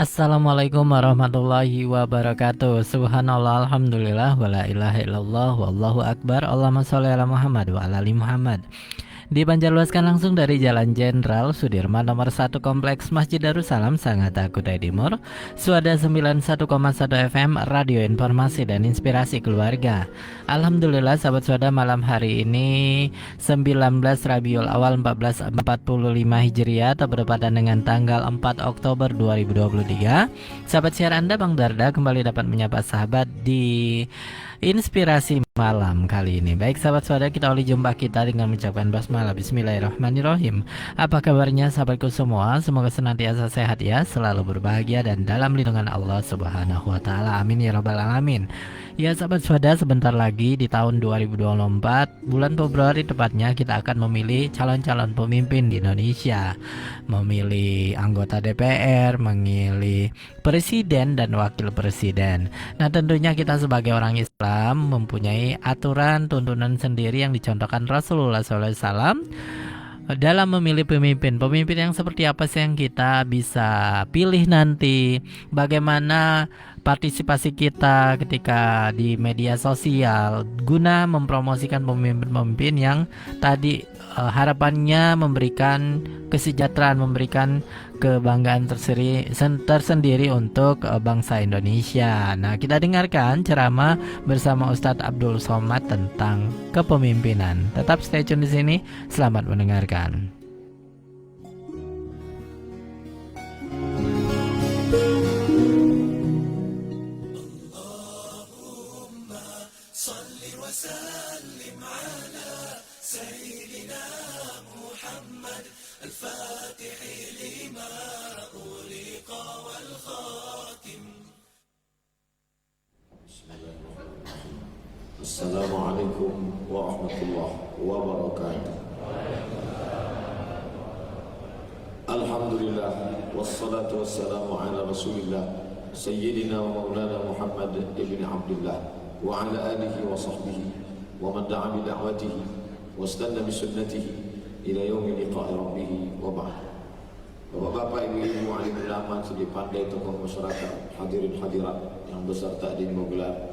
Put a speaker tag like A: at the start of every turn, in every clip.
A: Assalamualaikum warahmatullahi wabarakatuh. Subhanallah, alhamdulillah, wala ilaha illallah, wallahu akbar. Allahumma sholli ala Muhammad wa ala ali Muhammad. Dipancarluaskan langsung dari Jalan Jenderal Sudirman nomor 1 Kompleks Masjid Darussalam, Sangatta, Kutai Timur. Suada 91,1 FM, Radio Informasi dan Inspirasi Keluarga. Alhamdulillah sahabat suada, malam hari ini 19 Rabiul Awal 1445 Hijriah atau bertepatan dengan tanggal 4 Oktober 2023. Sahabat siar Anda Bang Darda kembali dapat menyapa sahabat di Inspirasi malam kali ini. Baik sahabat saudara, kita awali jumpa kita dengan mengucapkan basmalah. Bismillahirrahmanirrahim. Apa kabarnya sahabatku semua? Semoga senantiasa sehat ya, selalu berbahagia dan dalam lindungan Allah Subhanahu wa taala. Amin ya rabbal alamin. Ya sahabat saudara, sebentar lagi di tahun 2024 bulan Februari tepatnya kita akan memilih calon-calon pemimpin di Indonesia. Memilih anggota DPR, memilih presiden dan wakil presiden. Nah, tentunya kita sebagai orang Islam mempunyai aturan tuntunan sendiri yang dicontohkan Rasulullah SAW dalam memilih pemimpin. Pemimpin yang seperti apa sih yang kita bisa pilih nanti? Bagaimana partisipasi kita ketika di media sosial guna mempromosikan pemimpin-pemimpin yang tadi harapannya memberikan kesejahteraan, memberikan kebanggaan tersendiri untuk bangsa Indonesia. Nah, kita dengarkan ceramah bersama Ustadz Abdul Somad tentang kepemimpinan. Tetap stay tune di sini. Selamat mendengarkan.
B: Assalamualaikum warahmatullahi wabarakatuh. Alhamdulillah, wassalatu wassalamu ala rasulillah Sayyidina wa maulana Muhammad ibn Abdullah wa ala alihi wa sahbihi wa man da'a bi da'watihi wa istanna bi sunnatihi ila yaumi liqa'i rabbih wa ba'd. Bapak-bapak, ibu-ibu, alim ulama, sedi pandai, tokoh masyarakat, hadirin hadirat yang besar tak digelar,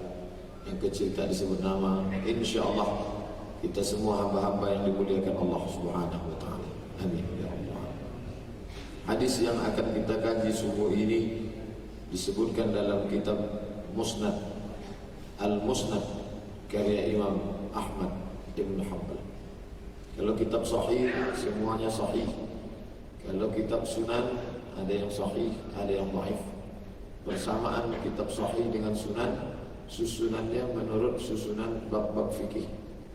B: yang kecil tak disebut nama, insyaallah kita semua hamba-hamba yang dimuliakan Allah Subhanahu wa taala. Amin ya Allah. Hadis yang akan kita kaji subuh ini disebutkan dalam kitab Musnad Al-Musnad karya Imam Ahmad Ibn Hanbal. Kalau kitab sahih semuanya sahih. Kalau kitab sunan ada yang sahih, ada yang dhaif. Bersamaan kitab sahih dengan sunan, susunannya menurut susunan bab-bab fikih.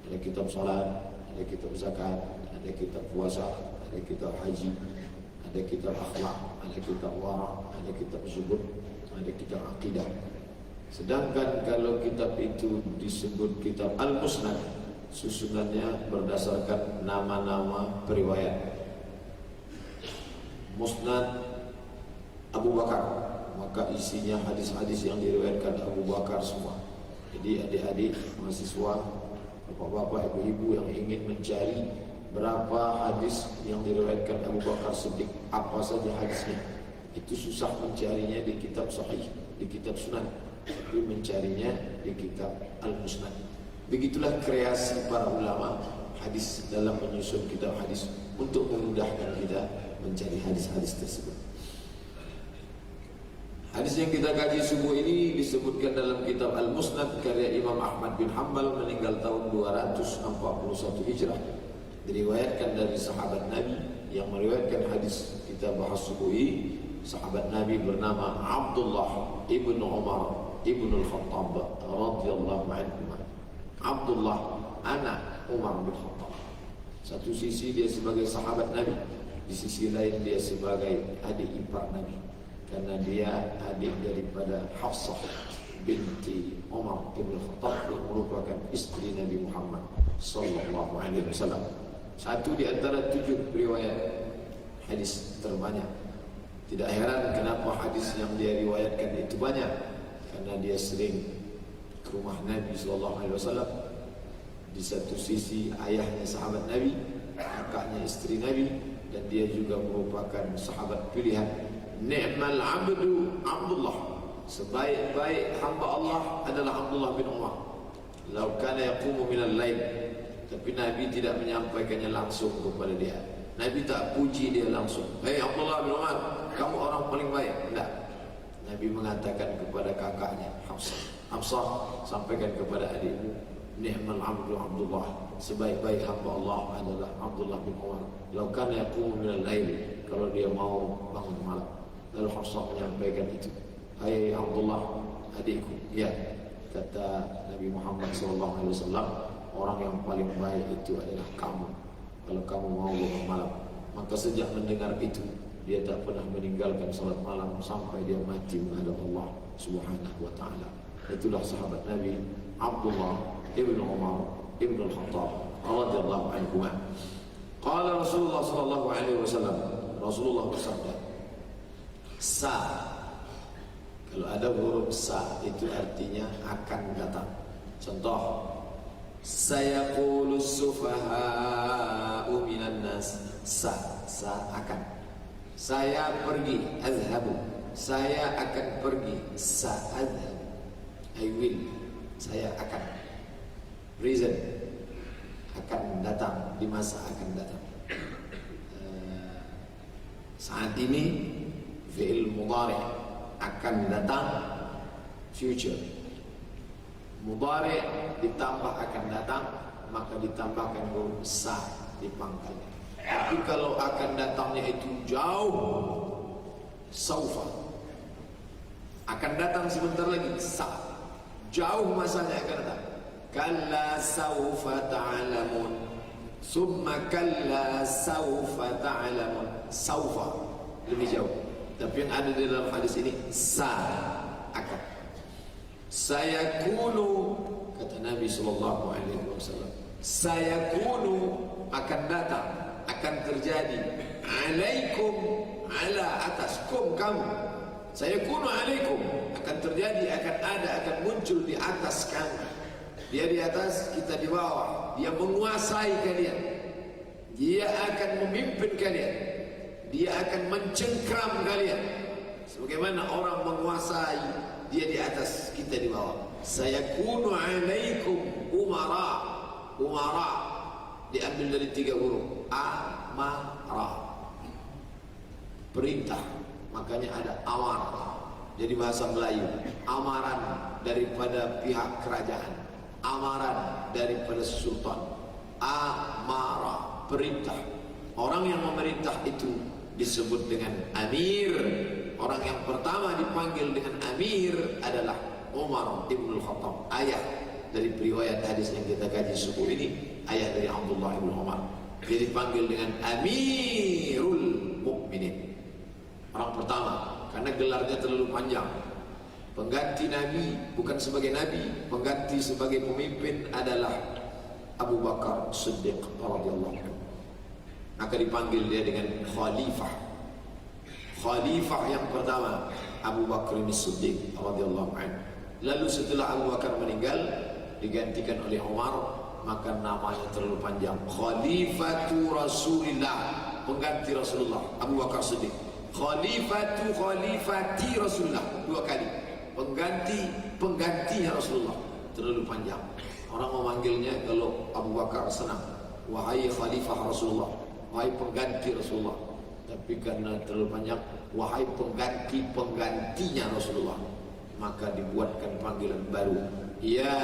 B: Ada kitab salat, ada kitab zakat, ada kitab puasa, ada kitab haji, ada kitab akhlak, ada kitab wara, ada kitab zuhud, ada kitab akidah. Sedangkan kalau kitab itu disebut kitab Al-Musnad, susunannya berdasarkan nama-nama periwayat. Musnad Abu Bakar, maka isinya hadis-hadis yang diriwayatkan Abu Bakar semua. Jadi adik-adik mahasiswa, bapak-bapak, ibu-ibu yang ingin mencari berapa hadis yang diriwayatkan Abu Bakar Siddiq, apa saja hadisnya, itu susah mencarinya di kitab sahih, di kitab sunan, tapi mencarinya di kitab Al-Musnad. Begitulah kreasi para ulama hadis dalam menyusun kitab hadis untuk memudahkan kita mencari hadis-hadis tersebut. Hadis yang kita kaji subuh ini disebutkan dalam kitab Al-Musnad karya Imam Ahmad bin Hanbal, meninggal tahun 241 Hijrah. Diriwayatkan dari sahabat Nabi yang meriwayatkan hadis kita bahas subuh ini. Sahabat Nabi bernama Abdullah ibn Umar ibn al-Khattab radhiyallahu anhu. Abdullah anak Umar bin Khattab. Satu sisi dia sebagai sahabat Nabi, di sisi lain dia sebagai adik ipar Nabi, karena dia adik daripada Hafsah binti Umar bin Khattab yang merupakan istri Nabi Muhammad sallallahu alaihi wasallam. Satu di antara 7 riwayat hadis terbanyak. Tidak heran kenapa hadis yang dia riwayatkan itu banyak, karena dia sering ke rumah Nabi sallallahu alaihi wasallam. Di satu sisi ayahnya sahabat Nabi, kakaknya istri Nabi, dan dia juga merupakan sahabat pilihan Ni'mal abdu Abdullah, sebaik-baik hamba Allah adalah Abdullah bin Umar. Lau kana yaqumu minal lail, tapi Nabi tidak menyampaikannya langsung kepada dia. Nabi tak puji dia langsung, "Hei Abdullah bin Umar, kamu orang paling baik." Tidak. Nabi mengatakan kepada kakaknya Hafsah, "Hafsah, sampaikan kepada adikmu, ni'mal abdu Abdullah, sebaik-baik hamba Allah adalah Abdullah bin Umar. Lau kana yaqumu minal lail, kalau dia mau bangun malam." Lalu Hafsah menyampaikan itu, "Hai Abdullah, adikku." Ya, kata Nabi Muhammad SAW, orang yang paling baik itu adalah kamu. Kalau kamu mau bangun malam. Maka sejak mendengar itu, dia tak pernah meninggalkan salat malam sampai dia mati menghadap Allah Subhanahu wa taala. Itulah sahabat Nabi Abdullah ibn Umar ibn al-Khattab radhiyallahu anhu. Qala Rasulullah sallallahu alaihi wasallam, Rasulullah bersabda, "Sa." Kalau ada huruf sa itu artinya akan datang. Contoh, sayaqulu sufaha'u minan nas. Sa akan. Saya pergi, azhabu. Saya akan pergi, sa azhab. I will. Saya akan. Reason. Akan datang, di masa akan datang. Saat ini fi'il mudhari, akan datang, future. Mudhari ditambah akan datang, maka ditambahkan huruf sa di pangkalnya. Tapi kalau akan datangnya itu jauh, saufa. Akan datang sebentar lagi, sa. Jauh masanya akan datang. Kalla saufa ta'lamun. Summa kalla saufa ta'lamun. Saufa lebih jauh. Tapi yang ada di dalam hadis ini sa, akan. Sayakunu, kata Nabi sallallahu alaihi wasallam, sayakunu akan datang, akan terjadi, alaikum, ala ataskum, kamu. Sayakunu alaikum, akan terjadi, akan ada, akan muncul di atas kamu. Dia di atas, kita di bawah. Dia menguasai kalian. Dia akan memimpin kalian. Dia akan mencengkram kalian. Sebagaimana orang menguasai, dia di atas, kita di bawah. Sayakunu alaikum umara. Umara diambil dari 3 huruf. Amara, perintah. Makanya ada amar. Jadi bahasa Melayu, amaran daripada pihak kerajaan, amaran daripada sultan. Amara, perintah. Orang yang memerintah itu disebut dengan amir. Orang yang pertama dipanggil dengan amir adalah Umar ibn al-Khattab. Ayah dari periwayat hadis yang kita kaji subuh ini, ayah dari Abdullah ibn Umar. Dia dipanggil dengan Amirul Mukminin, orang pertama, karena gelarnya terlalu panjang. Pengganti Nabi bukan sebagai Nabi, pengganti sebagai pemimpin adalah Abu Bakar Siddiq radhiyallahu anhu. Maka dipanggil dia dengan Khalifah. Khalifah yang pertama Abu Bakar Siddiq radhiyallahu anhu. Lalu setelah Abu Bakar meninggal, digantikan oleh Umar, maka namanya terlalu panjang. Khalifatu Rasulillah, pengganti Rasulullah, Abu Bakar Siddiq. Khalifati Rasulullah, 2 kali. Penggantinya Rasulullah, terlalu panjang. Orang memanggilnya kalau Abu Bakar senang, wahai Khalifah Rasulullah, wahai pengganti Rasulullah. Tapi karena terlalu panjang, wahai penggantinya Rasulullah, maka dibuatkan panggilan baru, ya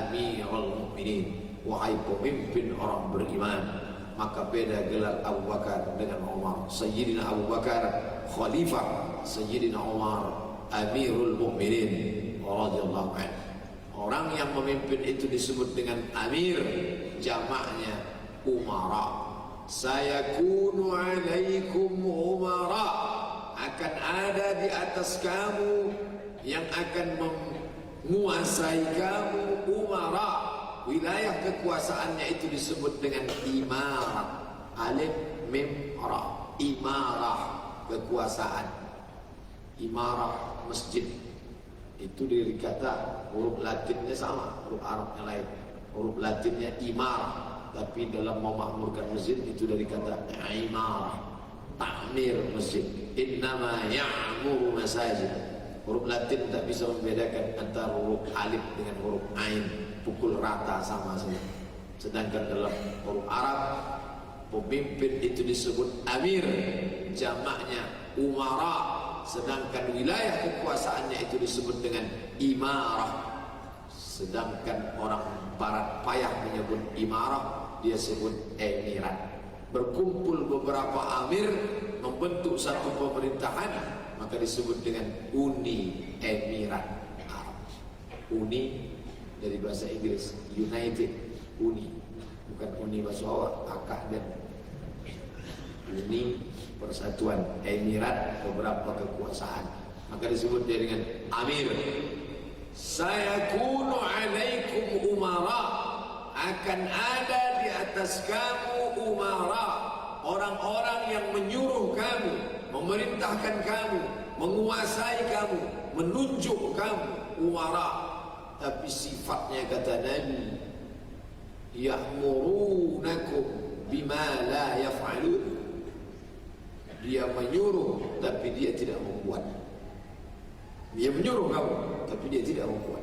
B: Amirul Mukminin, wahai pemimpin orang beriman. Maka beda gelar Abu Bakar dengan Umar. Sayyidina Abu Bakar Khalifah, Sayyidina Umar Amirul Mukminin radhiyallahu anhu. Orang yang memimpin itu disebut dengan amir, jamaknya umara. Sayakunu alaikum umara, akan ada di atas kamu yang akan menguasai kamu, umara. Wilayah kekuasaannya itu disebut dengan imarah. Alif mim ra, imarah, kekuasaan. Imarah masjid itu dari kata huruf Latinnya sama, huruf Arabnya lain. Huruf Latinnya imarah, tapi dalam memakmurkan masjid itu dari kata imarah. takmir masjid. Innama ya'muru masajid. Huruf Latin tak bisa membedakan antara huruf alif dengan huruf ain, pukul rata sama saja. Sedangkan dalam huruf Arab, pemimpin itu disebut amir, jamaknya umara. Sedangkan wilayah kekuasaannya itu disebut dengan imarah. Sedangkan orang barat payah menyebut imarah, dia sebut emirat. Berkumpul beberapa amir membentuk satu pemerintahan, maka disebut dengan Uni Emirat Arab. Uni dari bahasa Inggris, United, Uni, bukan Uni bahasa akak dan Uni persatuan, Emirat beberapa kekuasaan, maka disebut dia dengan amir. Sayakunu alaikum umara, akan ada di atas kamu umara, orang-orang yang menyuruh kamu, memerintahkan kamu, menguasai kamu, menunjuk kamu, umara. Tapi sifatnya kata Nabi, ya'murunakum bima la yaf'alun. Dia menyuruh tapi dia tidak membuat. Dia menyuruh kamu tapi dia tidak membuat.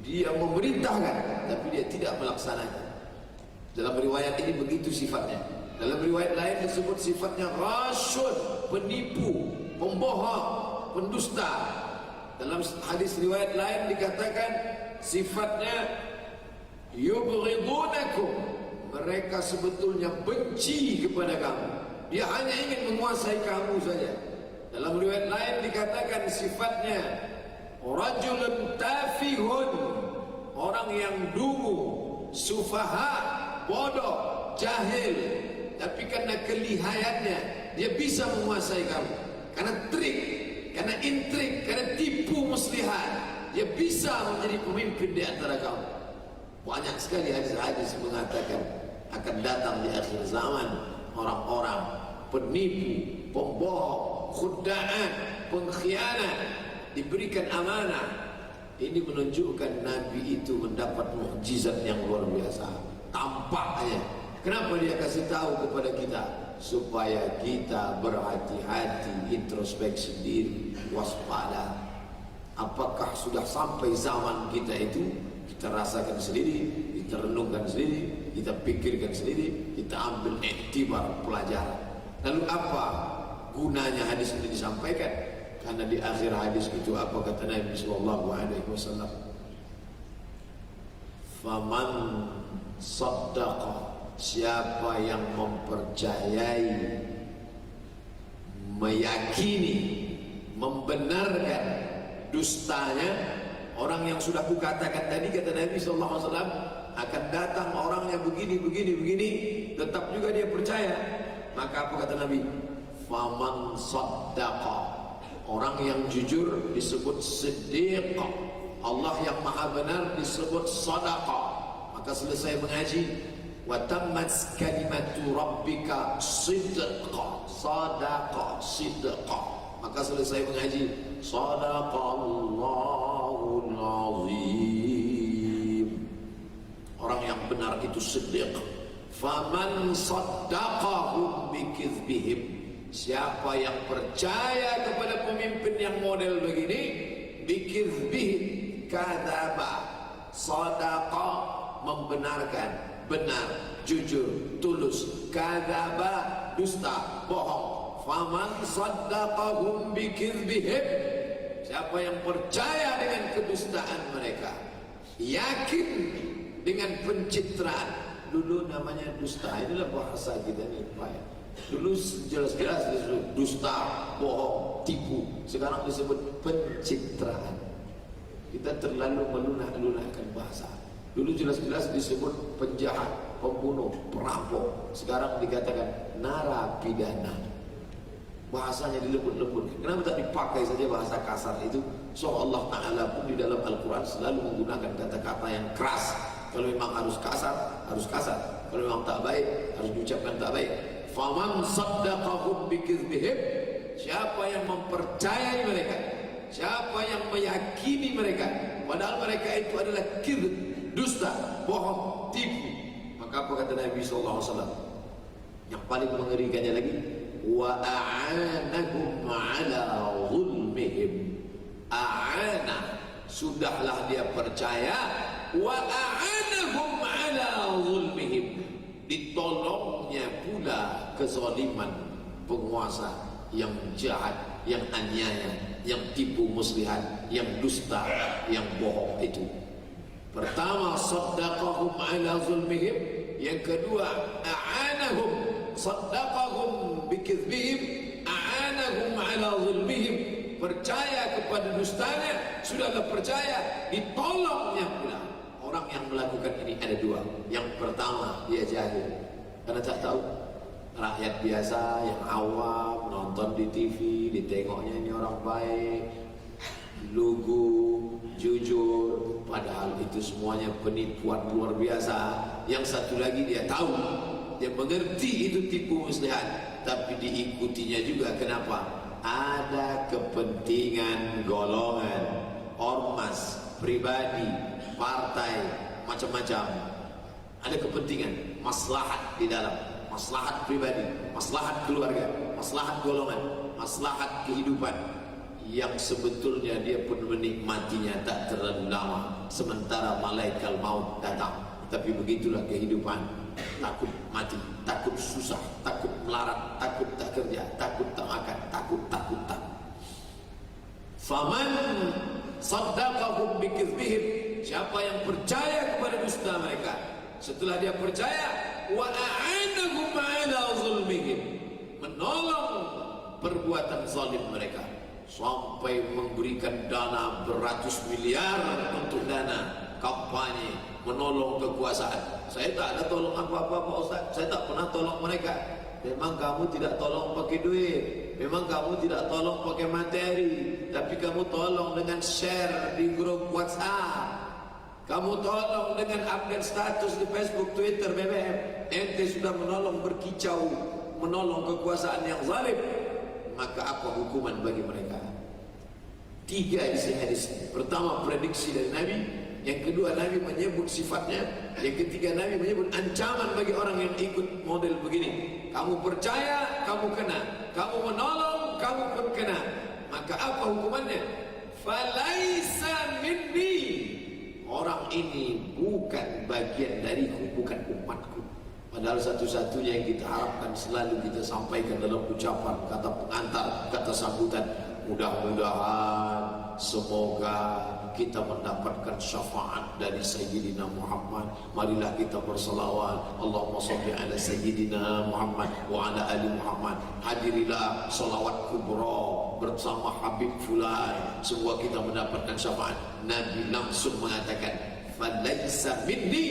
B: Dia memerintahkan tapi dia tidak melaksanakan. Dalam riwayat ini begitu sifatnya. Dalam riwayat lain disebut sifatnya rasyun, penipu, pembohong, pendusta. Dalam hadis riwayat lain dikatakan sifatnya yubghidunakum, mereka sebetulnya benci kepada kamu. Dia hanya ingin menguasai kamu saja. Dalam riwayat lain dikatakan sifatnya rajulun tafihun, orang yang dungu, sufaha, bodoh, jahil. Tapi karena kelihayannya dia bisa menguasai kamu. Karena trik, karena intrik, karena tipu muslihat, dia bisa menjadi pemimpin di antara kamu. Banyak sekali hadis-hadis mengatakan akan datang di akhir zaman orang-orang penipu, pembohong, khudda'an, pengkhianat, diberikan amanah. Ini menunjukkan Nabi itu mendapat mukjizat yang luar biasa. Tampaknya. Kenapa dia kasih tahu kepada kita? Supaya kita berhati-hati, introspeksi diri, waspada. Apakah sudah sampai zaman kita itu? Kita rasakan sendiri, kita renungkan sendiri, kita pikirkan sendiri, kita ambil iktibar, pelajaran. Lalu apa gunanya hadis ini disampaikan? Karena di akhir hadis itu apa kata Nabi SAW? Faman saddaqa, siapa yang mempercayai, meyakini, membenarkan dustanya orang yang sudah kukatakan tadi, kata Nabi SAW, akan datang orang yang begini, tetap juga dia percaya. Maka apa kata Nabi? Faman saddaqa, orang yang jujur disebut siddiq, Allah yang maha benar disebut sadaqa. Maka selesai mengaji, wa tammat kalimatu rabbika sidqa, sadaqa, sidqa. Maka selesai mengaji, sadaqallahul azim, orang yang benar itu siddiq. Faman saddaqahum bikizbihim, siapa yang percaya kepada pemimpin yang model begini, bikizbihim, kadzaba, sadaqa, membenarkan, benar, jujur, tulus, kadzaba, dusta, bohong. Faman saddaqahum bikizbihim, siapa yang percaya dengan kedustaan mereka, yakin dengan pencitraan. Dulu namanya dusta, inilah bahasa kita nih Pak ya. Dulu jelas-jelas disebut dusta, bohong, tipu. Sekarang disebut pencitraan. Kita terlalu melunak-lunakkan bahasa. Dulu jelas-jelas disebut penjahat, pembunuh, perampok. Sekarang dikatakan narapidana. Bahasanya dilebut-lebut. Kenapa tak dipakai saja bahasa kasar itu? So Allah Ta'ala pun di dalam Al-Quran selalu menggunakan kata-kata yang keras. Kalau memang harus kasar, harus kasar. Kalau memang tak baik, harus diucapkan tak baik. Faman saddaqahum bikizbihim, siapa yang mempercayai mereka, siapa yang meyakini mereka, padahal mereka itu adalah kizb, dusta, bohong, tipu. Maka apa kata Nabi SAW? Yang paling mengerikannya lagi, wa a'anahum ala zulmihim. A'ana, sudahlah dia percaya, wa a'anahum ala zulmihim, ditolongnya pula kezaliman penguasa yang jahat, yang aniaya, yang tipu muslihat, yang dusta, yang bohong itu. Pertama, saddaqahum ala zulmihim. Yang kedua, a'anahum, saddaqahum bikizbihim, a'anahum ala zulmihim. Percaya kepada dustanya, sudahlah percaya, ditolongnya pula. Orang yang melakukan ini ada dua. Yang pertama, dia jahil karena tak tahu. Rakyat biasa yang awam nonton di TV, ditengoknya ini orang baik, lugu, jujur, padahal itu semuanya penipuan luar biasa. Yang satu lagi dia tahu, dia mengerti itu tipu muslihat, tapi diikutinya juga. Kenapa? Ada kepentingan golongan, ormas, pribadi, partai, macam-macam. Ada kepentingan, maslahat di dalam, maslahat pribadi, maslahat keluarga, maslahat golongan, maslahat kehidupan, yang sebetulnya dia pun menikmatinya tak terlalu lama, sementara malaikat maut datang. Tapi begitulah kehidupan, takut mati, takut susah, takut melarat, takut tak kerja, takut tak makan, takut. Faman saddaqahum bikizbihim, siapa yang percaya kepada dusta mereka, setelah dia percaya, wa a'anahum ala zulmihim, menolong perbuatan zalim mereka, sampai memberikan dana beratus miliar untuk dana kampanye menolong kekuasaan. Saya tak ada tolong apa-apa Pak Ustaz, saya tak pernah tolong mereka. Memang kamu tidak tolong pakai duit, memang kamu tidak tolong pakai materi, tapi kamu tolong dengan share di grup WhatsApp, kamu tolong dengan update status di Facebook, Twitter, BBM. Ente sudah menolong berkicau, menolong kekuasaan yang zalim. Maka apa hukuman bagi mereka? 3 isi hadis. Pertama, prediksi dari Nabi. Yang kedua, Nabi menyebut sifatnya. Yang ketiga, Nabi menyebut ancaman bagi orang yang ikut model begini. Kamu percaya, kamu kena. Kamu menolong, kamu pun kena. Maka apa hukumannya? Falaisa minni, orang ini bukan bagian dariku, bukan umatku. Padahal satu-satunya yang kita harapkan selalu kita sampaikan dalam ucapan, kata pengantar, kata sambutan, mudah-mudahan semoga kita mendapatkan syafaat dari Sayyidina Muhammad. Marilah kita bersalawat, Allahumma shalli ala Sayyidina Muhammad wa ala ali Muhammad. Hadirilah salawat kubra bersama Habib Fulan, semua kita mendapatkan syafaat. Nabi langsung mengatakan, falaisa minni,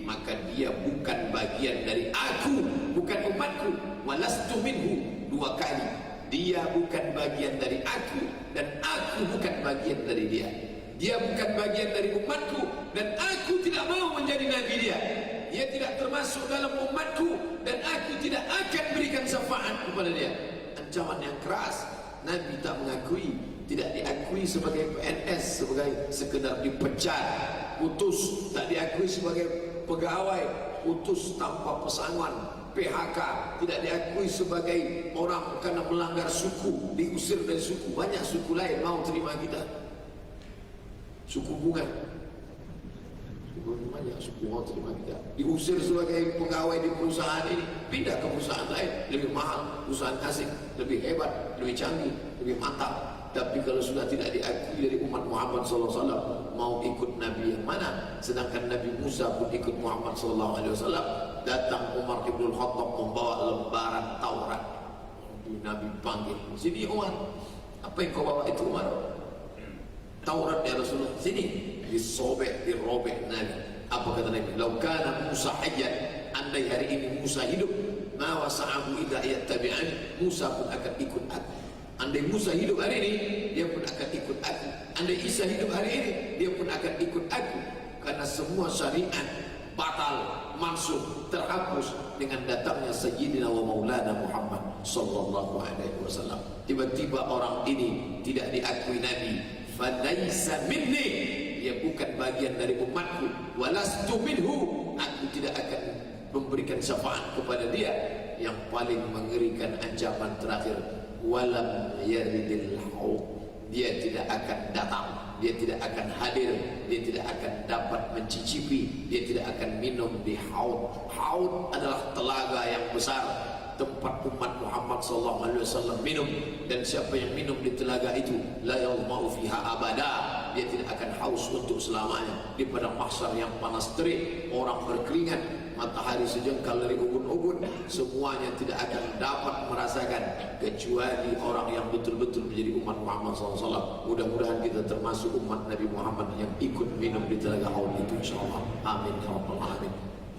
B: maka dia bukan bagian dari aku, bukan umatku. Walastu minhu, 2 kali. Dia bukan bagian dari aku, dan aku bukan bagian dari dia. Dia bukan bagian dari umatku, dan aku tidak mau menjadi nabi dia. Dia tidak termasuk dalam umatku, dan aku tidak akan berikan syafaat kepada dia. Ancaman yang keras. Nabi tak mengakui, tidak diakui sebagai PNS, sebagai sekedar dipecat, putus, tak diakui sebagai pegawai, putus tanpa pesangon, PHK, tidak diakui sebagai orang karena melanggar suku, diusir dari suku. Banyak suku lain mau terima kita. Suku bunga, banyak suku mau terima kita. Diusir sebagai pegawai di perusahaan ini, pindah ke perusahaan lain, lebih mahal, perusahaan asing, lebih hebat, lebih canggih, lebih mantap. Tapi kalau sudah tidak diakui dari umat Muhammad SAW, mau ikut Nabi yang mana? Sedangkan Nabi Musa pun ikut Muhammad SAW. Datang Umar Ibn Khattab membawa lembaran Taurat. Nabi panggil, sini Umar, apa yang kau bawa itu Umar? Taurat ya Rasulullah. Sini. Disobek, dirobek Nabi. Apa kata Nabi? Lau kana Musa hayyan, andai hari ini Musa hidup, ma wasa'ahu idza yattabi'ani, Musa pun akan ikut aku. Andai Musa hidup hari ini, dia pun akan ikut aku. Andai Isa hidup hari ini, dia pun akan ikut aku. Karena semua syariat batal, mansuh, terhapus dengan datangnya Sayyidina wa Maulana Muhammad sallallahu alaihi wasallam. Tiba-tiba orang ini tidak diakui Nabi. Falaisa minni, dia bukan bagian dari umatku. Walastu minhu, aku tidak akan memberikan syafaat kepada dia. yang paling mengerikan ancaman terakhir, walam yaridil haud, dia tidak akan datang, dia tidak akan hadir, dia tidak akan dapat mencicipi, dia tidak akan minum di haud. Haud adalah telaga yang besar, tempat umat Muhammad SAW minum, dan siapa yang minum di telaga itu la yadhma'u fiha abada, dia tidak akan haus untuk selamanya. Di padang mahsyar yang panas terik, orang berkeringat, matahari sejengkal dari ubun-ubun, semuanya tidak akan dapat merasakan kecuali orang yang betul-betul menjadi umat Muhammad SAW. Mudah-mudahan kita termasuk umat Nabi Muhammad yang ikut minum di telaga haud itu, insyaAllah. Amin ya rabbal alamin.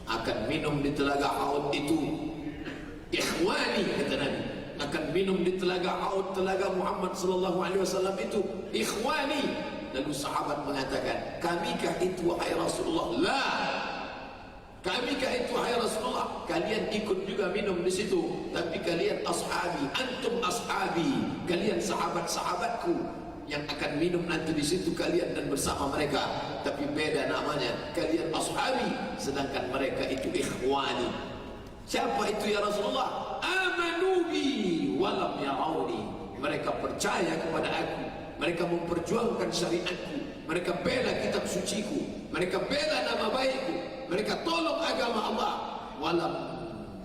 B: Akan minum di telaga haud itu, ikhwani, kata Nabi, akan minum di telaga haud, telaga Muhammad sallallahu alaihi wasallam itu, ikhwani. Lalu sahabat mengatakan, kamikah itu wahai Rasulullah? La, kamikah itu wahai Rasulullah? Kalian ikut juga minum di situ, tapi kalian ashabi, antum ashabi, kalian sahabat-sahabatku yang akan minum nanti di situ, kalian dan bersama mereka, tapi beda namanya, kalian ashabi, sedangkan mereka itu ikhwani. Siapa itu ya Rasulullah? Amanu bi walam yarawni, mereka percaya kepada aku, mereka memperjuangkan syariatku, mereka bela kitab suciku, mereka bela nama baikku, mereka tolong agama Allah, walam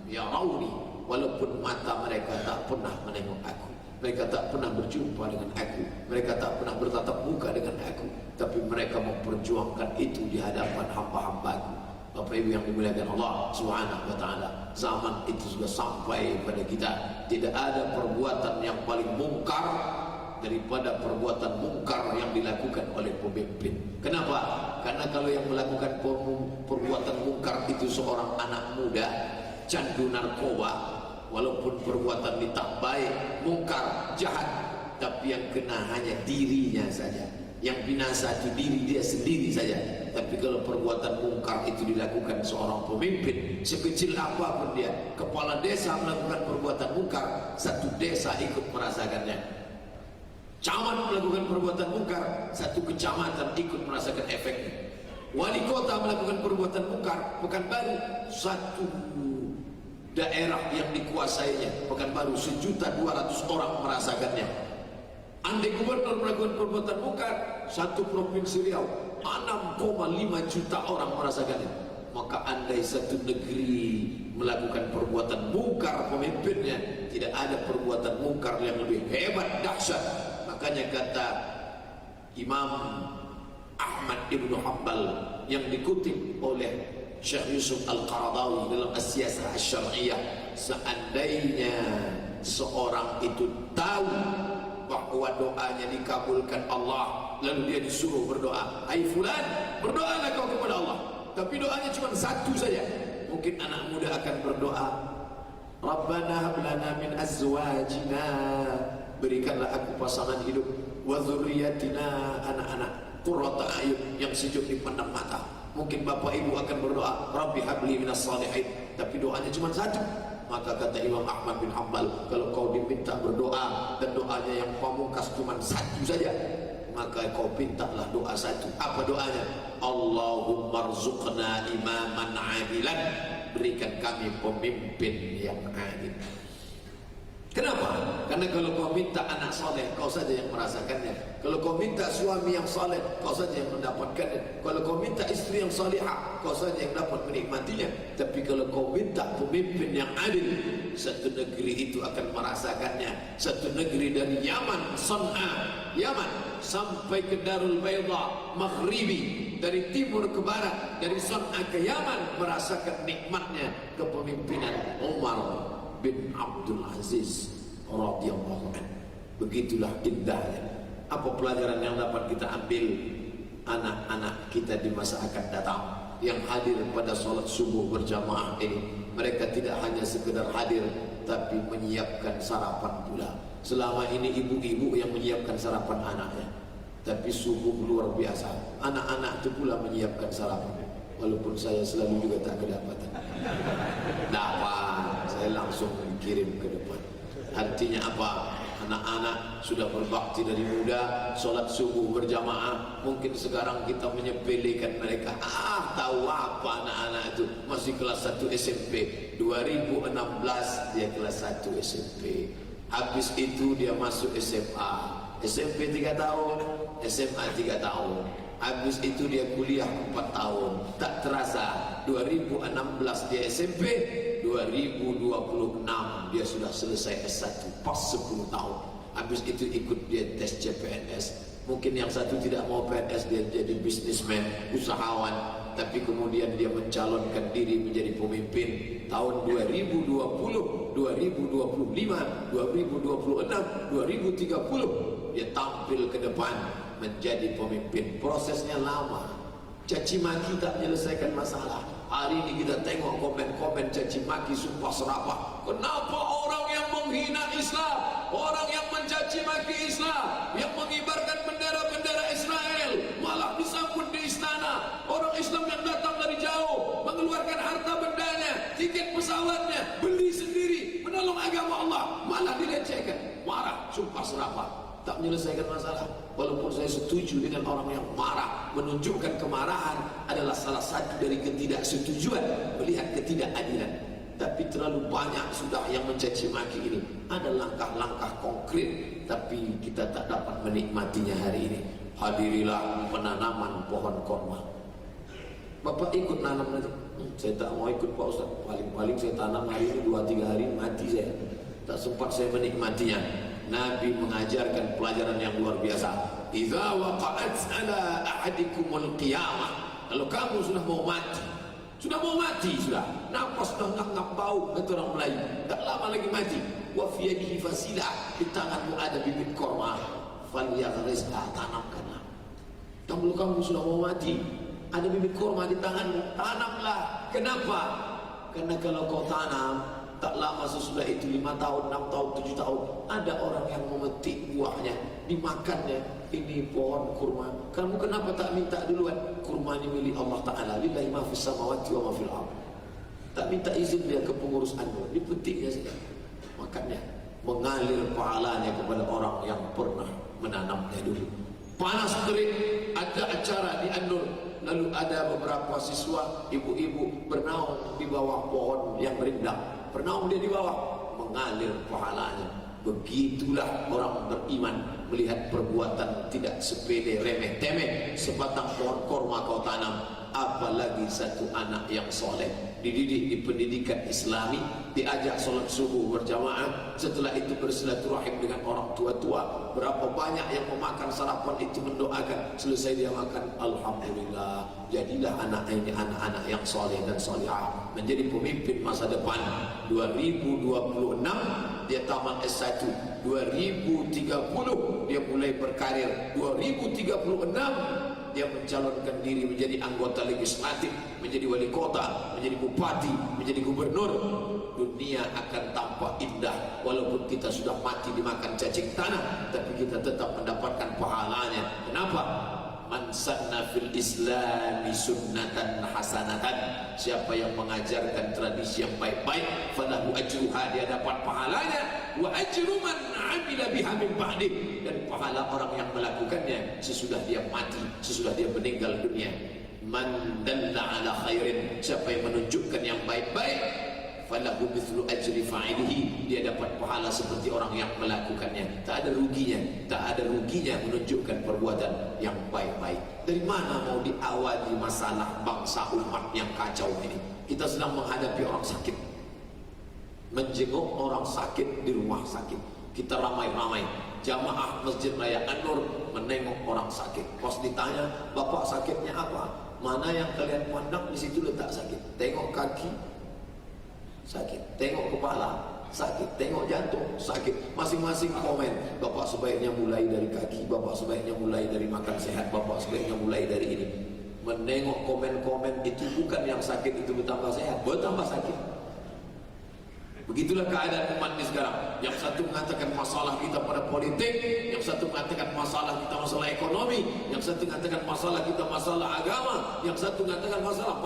B: yarawni, walaupun mata mereka tak pernah menengok aku, mereka tak pernah berjumpa dengan aku, mereka tak pernah bertatap muka dengan aku, tapi mereka memperjuangkan itu di hadapan hamba-hambaku. Bapak Ibu yang dimuliakan Allah Subhanahu wa taala, zaman itu sudah sampai pada kita. Tidak ada perbuatan yang paling mungkar daripada perbuatan mungkar yang dilakukan oleh pemimpin. Kenapa? Karena kalau yang melakukan perbuatan mungkar itu seorang anak muda, candu narkoba, walaupun perbuatan itu tak baik, mungkar, jahat, tapi yang kena hanya dirinya saja, yang binasa itu diri dia sendiri saja. Tapi kalau perbuatan mungkar itu dilakukan seorang pemimpin, sekecil apapun dia, kepala desa melakukan perbuatan mungkar, satu desa ikut merasakannya. Camat melakukan perbuatan mungkar, satu kecamatan ikut merasakan efeknya. Wali kota melakukan perbuatan mungkar, Pekanbaru, satu daerah yang dikuasainya, Pekanbaru, 1.200.000 orang merasakannya. Andai gubernur melakukan perbuatan mungkar, satu provinsi Riau 6,5 juta orang merasakannya. Maka andai satu negeri melakukan perbuatan mungkar pemimpinnya, tidak ada perbuatan mungkar yang lebih hebat, dahsyat. Makanya kata Imam Ahmad ibn Hanbal yang dikutip oleh Syekh Yusuf Al-Qaradawi dalam As-Siyasah Asy-Syar'iyyah, seandainya seorang itu tahu bahwa doanya dikabulkan Allah, lalu dia disuruh berdoa, hai fulan, berdoalah kau kepada Allah, tapi doanya cuma satu saja, mungkin anak muda akan berdoa, Rabbana hab lana min azwajina, berikanlah aku pasangan hidup, wa dzurriyyatina, anak-anak, qurrata ayun, yang sejuk dipandang mata. Mungkin bapak ibu akan berdoa, Rabbi habli minas salihin, tapi doanya cuma satu. Maka kata Imam Ahmad bin Hanbal, kalau kau diminta berdoa dan doanya yang pamungkas cuma satu saja, maka kau mintalah doa satu. Apa doanya? Allahumma rzuqna imaman adilan, berikan kami pemimpin yang adil. Kenapa? Karena kalau kau minta anak soleh, kau saja yang merasakannya. Kalau kau minta suami yang soleh, kau saja yang mendapatkannya. Kalau kau minta istri yang salihah, kau saja yang dapat menikmatinya. Tapi kalau kau minta pemimpin yang adil, satu negeri itu akan merasakannya. Satu negeri dari Yaman, San'a, Yaman, sampai ke Darul Bayda, Maghribi, dari timur ke barat, dari San'a ke Yaman, merasakan nikmatnya kepemimpinan Umar bin Abdul Aziz radhiyallahu anhu. Begitulah indahnya. Apa pelajaran yang dapat kita ambil? Anak-anak kita di masa akan datang yang hadir pada sholat subuh berjamaah ini, mereka tidak hanya sekedar hadir, tapi menyiapkan sarapan pula. Selama ini ibu-ibu yang menyiapkan sarapan anaknya, tapi subuh luar biasa, anak-anak itu pula menyiapkan sarapan. Walaupun saya selalu juga tak kedapatan dapat, saya langsung kirim ke depan. Artinya apa? Anak-anak sudah berbakti dari muda, sholat subuh berjamaah. Mungkin sekarang kita menyepelekan mereka. Tahu apa anak-anak itu? Masih kelas 1 SMP. 2016 dia kelas 1 SMP. Habis itu dia masuk SMA. SMP 3 tahun, SMA 3 tahun. Habis itu dia kuliah 4 tahun. Tak terasa 2016 dia SMP, 2026 dia sudah selesai S1, pas 10 tahun. Habis itu ikut dia tes CPNS. Mungkin yang satu tidak mau PNS, dia jadi bisnismen, usahawan, tapi kemudian dia mencalonkan diri menjadi pemimpin. Tahun 2020, 2025, 2026, 2030 dia tampil ke depan menjadi pemimpin. Prosesnya lama. Caci maki tak menyelesaikan masalah. Hari ini kita tengok komen-komen caci maki, sumpah serapah. Kenapa orang yang menghina Islam, orang yang mencaci maki Islam, yang mengibarkan bendera-bendera Israel malah disambut di istana? Orang Islam yang datang dari jauh, mengeluarkan harta bendanya, tiket pesawatnya, beli sendiri, menolong agama Allah, malah dilecehkan. Marah, sumpah serapah. Tak menyelesaikan masalah. Walaupun saya setuju dengan orang yang marah, menunjukkan kemarahan adalah salah satu dari ketidaksetujuan, melihat ketidakadilan. Tapi terlalu banyak sudah yang mencaci maki ini. Ada langkah-langkah konkret, tapi kita tak dapat menikmatinya hari ini. Hadirilah penanaman pohon korma. Bapak ikut nanam nanti? Saya tak mau ikut Pak Ustaz. Paling-paling saya tanam hari ini 2-3 hari mati saya. Tak sempat saya menikmatinya. Nabi mengajarkan pelajaran yang luar biasa. Idza waqa'at ala ahadikumul qiyamah. Kalau kamu sudah mau mati, sudah nafas sudah ngap-ngap bau, kata orang Melayu, tak lama lagi mati. Wa fi yadihi fasilah, di tanganmu ada bibit korma, falyaghrizha, tanamkanlah. Kalau kamu sudah mau mati, ada bibit korma di tanganmu, tanamlah. Kenapa? Karena kalau kau tanam, tak lama sesudah itu 5 tahun, 6 tahun, 7 tahun, ada orang yang memetik buahnya, dimakannya. Ini pohon kurma. Kamu kenapa tak minta duluan? Kurma ini milik Allah Ta'ala. Lillahi ma fis samawati wa ma fil ardh. Tak minta izin dia ke pengurus anu, dipetiknya saja. Makannya, mengalir pahalanya kepada orang yang pernah menanamnya dulu. Panas terik, ada acara di Anur, lalu ada beberapa siswa ibu-ibu bernaung di bawah pohon yang rindang. Bernaung dia di bawah, mengalir pahalanya. Begitulah orang beriman melihat perbuatan tidak sepele, remeh temeh. Sebatang pohon korma kau tanam, apalagi satu anak yang soleh, dididik di pendidikan Islami, diajak sholat subuh berjamaah, setelah itu bersilaturahim dengan orang tua-tua. Berapa banyak yang memakan sarapan itu mendoakan, selesai dia makan, alhamdulillah, jadilah anak ini anak-anak yang soleh dan solehah, menjadi pemimpin masa depan. 2026 dia tamat S1, 2030 dia mulai berkarir, 2036 dia mencalonkan diri menjadi anggota legislatif, menjadi wali kota, menjadi bupati, menjadi gubernur. Dunia akan tampak indah walaupun kita sudah mati dimakan cacing tanah, tapi kita tetap mendapatkan pahalanya. Kenapa? Man sanna fil islami sunnatan hasanatan. Siapa yang mengajarkan tradisi yang baik-baik, falahu ajruha, dia dapat pahalanya, wa ajru man amila biha min ba'di, dan pahala orang yang melakukannya sesudah dia mati, sesudah dia meninggal dunia. Man dalla ala khairin, siapa yang menunjukkan yang baik-baik, falahu mithlu ajri fa'ilihi, dia dapat pahala seperti orang yang melakukannya. Tak ada ruginya, tak ada ruginya menunjukkan perbuatan yang baik-baik. Dari mana mau diawali masalah bangsa umat yang kacau ini? Kita sedang menghadapi orang sakit, menjenguk orang sakit di rumah sakit. Kita ramai-ramai jamaah Masjid Raya An-Nur menengok orang sakit. Pas ditanya, bapak sakitnya apa? Mana yang kalian pandang, di situ letak sakit. Tengok kaki, sakit, tengok kepala, sakit, tengok jantung, sakit. Masing-masing komen, bapak sebaiknya mulai dari kaki, bapak sebaiknya mulai dari makan sehat, bapak sebaiknya mulai dari ini. Menengok komen-komen itu, bukan yang sakit itu bertambah sehat, bertambah sakit. Begitulah keadaan umat ini sekarang. Yang satu mengatakan masalah kita pada politik, yang satu mengatakan masalah kita masalah ekonomi, yang satu mengatakan masalah kita masalah agama, yang satu mengatakan masalah.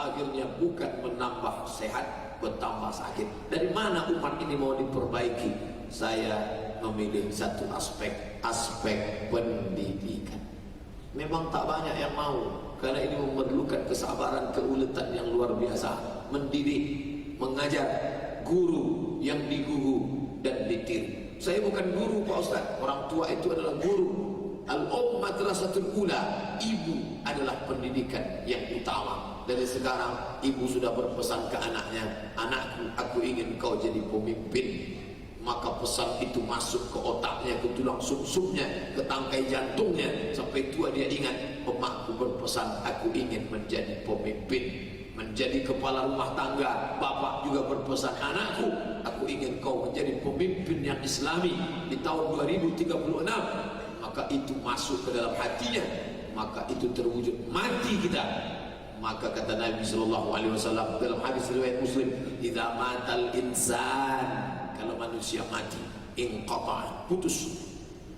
B: akhirnya bukan menambah sehat, bertambah sakit. Dari mana umat ini mau diperbaiki? Saya memilih satu aspek, aspek pendidikan. Memang tak banyak yang mau, karena ini memerlukan kesabaran, keuletan yang luar biasa. Mendidik, mengajar, guru yang digugu dan ditiru. Saya bukan guru Pak Ustaz, orang tua itu adalah guru. Al-Umm madrasatul ula, ibu adalah pendidikan yang utama. Dari sekarang ibu sudah berpesan ke anaknya, anakku, aku ingin kau jadi pemimpin. Maka pesan itu masuk ke otaknya, ke tulang sumsumnya, ke tangkai jantungnya. Sampai tua dia ingat, emakku berpesan, aku ingin menjadi pemimpin, menjadi kepala rumah tangga. Bapak juga berpesan, anakku, aku ingin kau menjadi pemimpin yang islami di tahun 2036. Maka itu masuk ke dalam hatinya, maka itu terwujud. Mati kita, maka kata Nabi SAW dalam hadis riwayat Muslim, idza matal insan, kalau manusia mati, inqata, putus,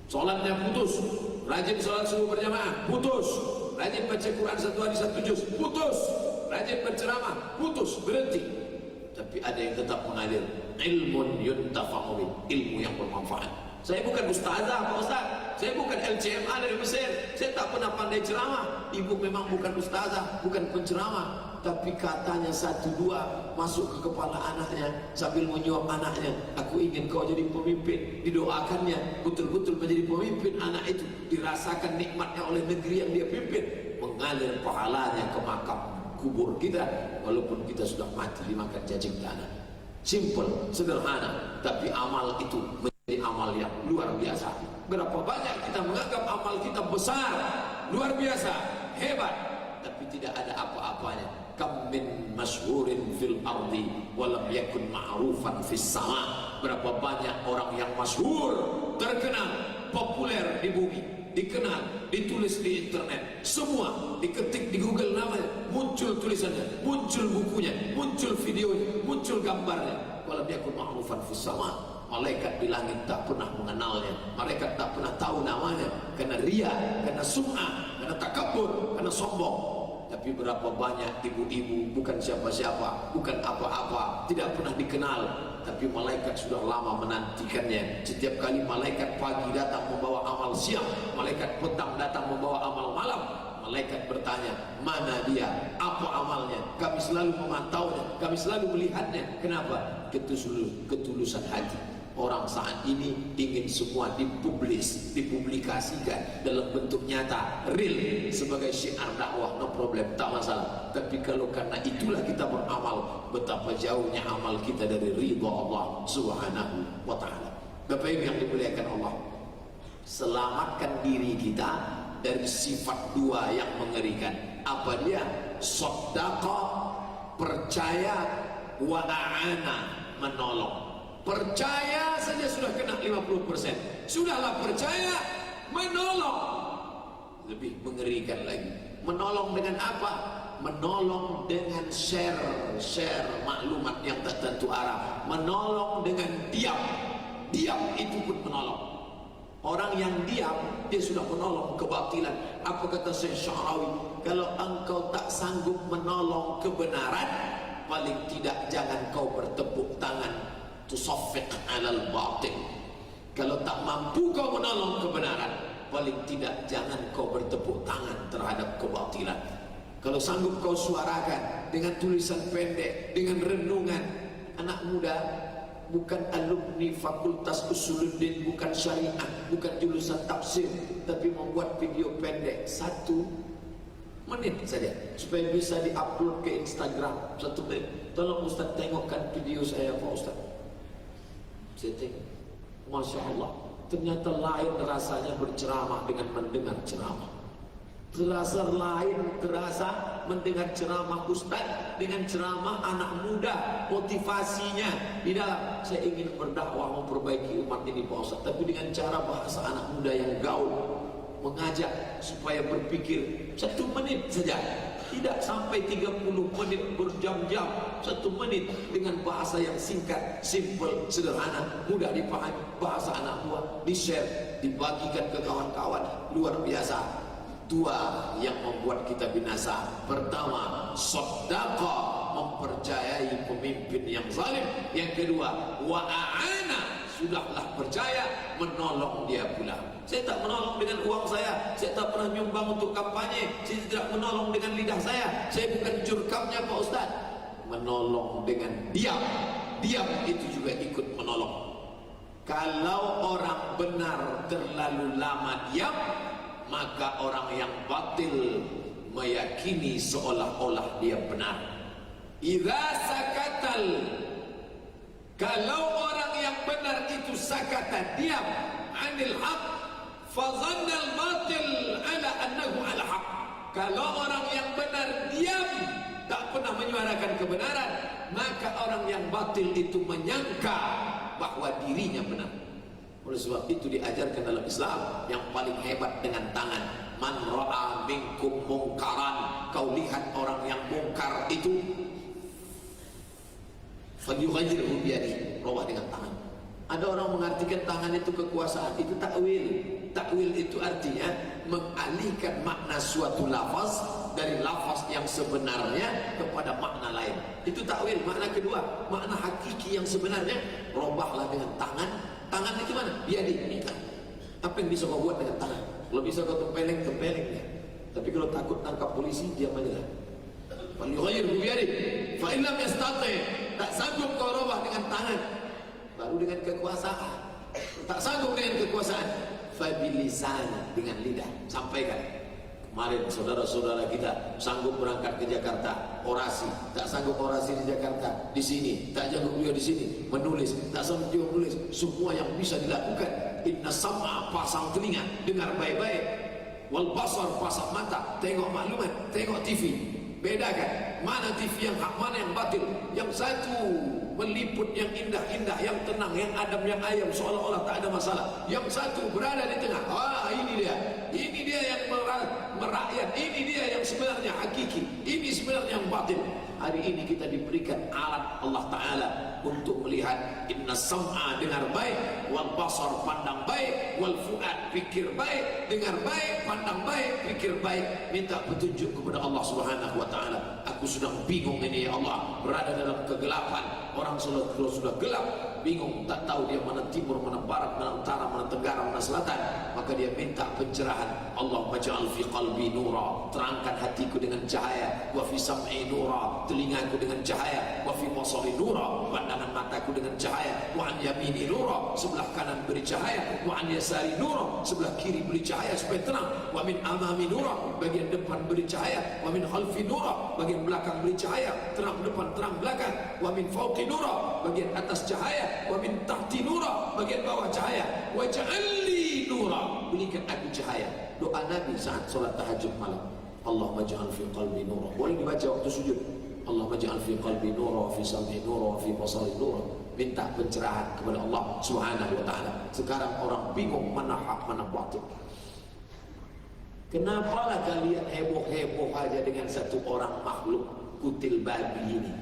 B: solatnya putus, rajin solat subuh berjamaah, putus, rajin baca Quran satu hari satu juz, putus, rajin berceramah, putus, berhenti. Tapi ada yang tetap mengalir, ilmun yuntafa'u bih, ilmu yang bermanfaat. Saya bukan ustazah Pak Ustaz, saya bukan LCMA dari Mesir, saya tak pernah pandai ceramah. Ibu memang bukan ustazah, bukan penceramah, tapi katanya satu dua masuk ke kepala anaknya sambil menyuap anaknya, aku ingin kau jadi pemimpin. Didoakannya betul-betul menjadi pemimpin. Anak itu dirasakan nikmatnya oleh negeri yang dia pimpin, mengalir pahalanya ke makam kubur kita, walaupun kita sudah mati dimakan cacing tanah. Simple, sederhana, tapi amal itu menjadi amal yang luar biasa. Berapa banyak kita menganggap amal kita besar, luar biasa, hebat, tapi tidak ada apa-apanya. Kam min masyhurin fil ardi walam yakun ma'rufan fis sama. Berapa banyak orang yang masyhur, terkenal, populer di bumi, dikenal, ditulis di internet, semua diketik di Google namanya, muncul tulisannya, muncul bukunya, muncul videonya, muncul gambarnya. Walam yakun ma'rufan fis sama. Malaikat di langit tak pernah mengenalnya, malaikat tak pernah tahu namanya, karena ria, karena sum'ah, karena takabur, karena sombong. Tapi berapa banyak ibu-ibu, bukan siapa-siapa, bukan apa-apa, tidak pernah dikenal, tapi malaikat sudah lama menantikannya. Setiap kali malaikat pagi datang membawa amal siang, malaikat petang datang membawa amal malam, malaikat bertanya, mana dia, apa amalnya? Kami selalu memantaunya, kami selalu melihatnya. Kenapa? Ketulusan hati. Orang saat ini ingin semua dipublis, dipublikasikan dalam bentuk nyata, real, sebagai syiar dakwah, no problem, tak masalah. Tapi kalau karena itulah kita beramal, betapa jauhnya amal kita dari ridha Allah Subhanahu wa ta'ala. Bapak Ibu yang dimuliakan Allah, selamatkan diri kita dari sifat dua yang mengerikan. Apa dia? Shadaqah, percaya, wa a'ana, menolong. Percaya saja sudah kena 50%. Sudahlah percaya, menolong lebih mengerikan lagi. Menolong dengan apa? Menolong dengan share maklumat yang tak tentu arah. Menolong dengan diam. Diam itu pun menolong. Orang yang diam, dia sudah menolong kebatilan. Apa kata Syekh Sya'rawi? Kalau engkau tak sanggup menolong kebenaran, paling tidak jangan kau bertepuk tangan tusaffiq alal batil. Kalau tak mampu kau menolong kebenaran, paling tidak jangan kau bertepuk tangan terhadap kebatilan. Kalau sanggup kau suarakan dengan tulisan pendek, dengan renungan. Anak muda, bukan alumni Fakultas Usuluddin, bukan syariah, bukan jurusan tafsir, tapi membuat video pendek 1 menit saja supaya bisa diupload ke Instagram 1 menit. Tolong Ustaz tengokkan video saya Pak Ustaz. Saya tengok, Masya Allah, ternyata lain rasanya berceramah dengan mendengar ceramah. Terasa lain, terasa mendengar ceramah Ustaz dengan ceramah anak muda, motivasinya di dalam. Saya ingin berdakwah memperbaiki umat ini Pak Ustaz, tapi dengan cara bahasa anak muda yang gaul, mengajak supaya berpikir 1 menit saja, tidak sampai 30 menit berjam-jam. 1 menit dengan bahasa yang singkat, simple, sederhana, mudah dipahami, bahasa anak buah, di share, dibagikan ke kawan-kawan, luar biasa. dua yang membuat kita binasa. Pertama, shaddaqa, mempercayai pemimpin yang zalim. Yang kedua, wa'ana, sudahlah percaya, menolong dia pula. Saya tak menolong dengan uang saya tak pernah nyumbang untuk kampanye, saya tidak menolong dengan lidah saya bukan jurkamnya Pak Ustaz. Menolong dengan diam, diam itu juga ikut menolong. Kalau orang benar terlalu lama diam, maka orang yang batil meyakini seolah-olah dia benar. Idza sakatal, kalau orang yang benar itu sakata, diam, anil haq, fadhanna al batil ala annahu ala haq. Kalau orang yang benar diam, tak pernah menyuarakan kebenaran, maka orang yang batil itu menyangka bahwa dirinya benar. Oleh sebab itu diajarkan dalam Islam yang paling hebat dengan tangan. Man ra'a minkum mungkaran, kau lihat orang yang mungkar itu, falyughayyirhu biyadihi, rubah dengan tangan. Ada orang mengartikan tangan itu kekuasaan, itu takwil. Takwil itu artinya mengalihkan makna suatu lafaz dari lafaz yang sebenarnya kepada makna lain. Itu takwil. Makna kedua, makna hakiki yang sebenarnya, robahlah dengan tangan. Tangan itu mana? Biyadi. Apa yang bisa kau buat dengan tangan? Kalau bisa kau tempeleng, tempeleng ya. Tapi kalau takut tangkap polisi, diam aja lah. Falyughayyirhu biyadihi fa in lam yastati', tak sanggup kau robah dengan tangan, baru dengan kekuasaan. Tak sanggup dengan kekuasaan, fabilisan, dengan lidah, sampaikan. Kemarin saudara-saudara kita sanggup berangkat ke Jakarta, orasi, tak sanggup orasi di Jakarta, di sini, tak sanggup beliau di sini, menulis, tak sanggup beliau menulis. Semua yang bisa dilakukan, inna sam'a, pasang telinga, dengar baik-baik, wal basar, pasang mata, tengok maklumat, tengok TV. Bedakan mana TV yang hak, mana yang batil. Yang satu meliput yang indah-indah, yang tenang, yang adem, yang ayam, seolah-olah tak ada masalah. Yang satu berada di tengah. Ini dia yang merakyat, ini dia yang sebenarnya hakiki, ini sebenarnya yang batil. Hari ini kita diberikan alat Allah Ta'ala untuk melihat. Inna sam'a, dengar baik, wal basar, pandang baik, wal fu'ad, pikir baik, dengar baik, pandang baik, pikir baik. Minta petunjuk kepada Allah Subhanahu wa Ta'ala. Aku sedang bingung ini ya Allah, berada dalam kegelapan. Orang sudah gelap, bingung, tak tahu dia mana timur, mana barat, mana utara, mana tenggara, mana selatan. Maka dia minta pencerahan. Allah maj'al fi qalbi nura, terangkan hatiku dengan cahaya. Wa fi sam'i nura, telingaku dengan cahaya. Wa fi basari nura, pandangan mataku dengan cahaya. Wa an yamini nura, sebelah kanan beri cahaya. Wa an yasari nura, sebelah kiri beri cahaya supaya terang. Wa min amami nura, bagian depan beri cahaya. Wa min khalfi nura, bagian belakang beri cahaya. Terang depan, terang belakang. Wa min fawqi nura, bagian atas cahaya. Wa min tahti nura, bagian bawah cahaya. Wa ja'alli nura, berikan aku cahaya. Doa Nabi saat solat tahajud malam. Allahumma ja'al fi qalbi nura. Boleh dibaca waktu sujud. Allahumma ja'al fi qalbi nura, wa fi sam'i nura, wa fi basari nura. Minta pencerahan kepada Allah Subhanahu wa Ta'ala. Sekarang orang bingung mana hak, mana batil. Kenapalah kalian heboh-heboh aja dengan satu orang makhluk kutil babi ini?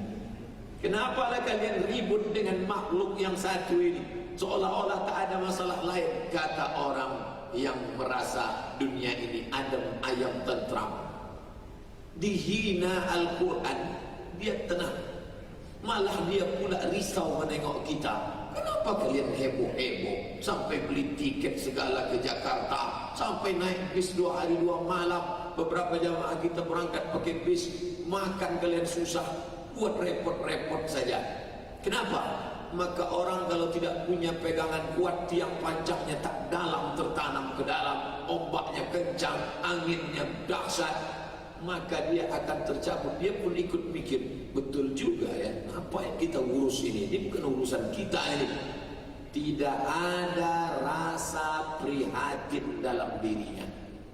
B: Kenapalah kalian ribut dengan makhluk yang satu ini? Seolah-olah tak ada masalah lain. Kata orang yang merasa dunia ini adem, ayam, tentram. Dihina Al-Quran, dia tenang. Malah dia pula risau menengok kita. Kenapa kalian heboh-heboh sampai beli tiket segala ke Jakarta, sampai naik bis 2 hari 2 malam. Beberapa jamaah kita berangkat pakai bis, makan kalian susah, buat repot-repot saja. Kenapa? Maka orang kalau tidak punya pegangan kuat, tiang pancangnya tak dalam, tertanam ke dalam, ombaknya kencang, anginnya dahsyat, maka dia akan tercabut. Dia pun ikut mikir, betul juga ya, apa yang kita urus ini bukan urusan kita ini. Tidak ada rasa prihatin dalam dirinya.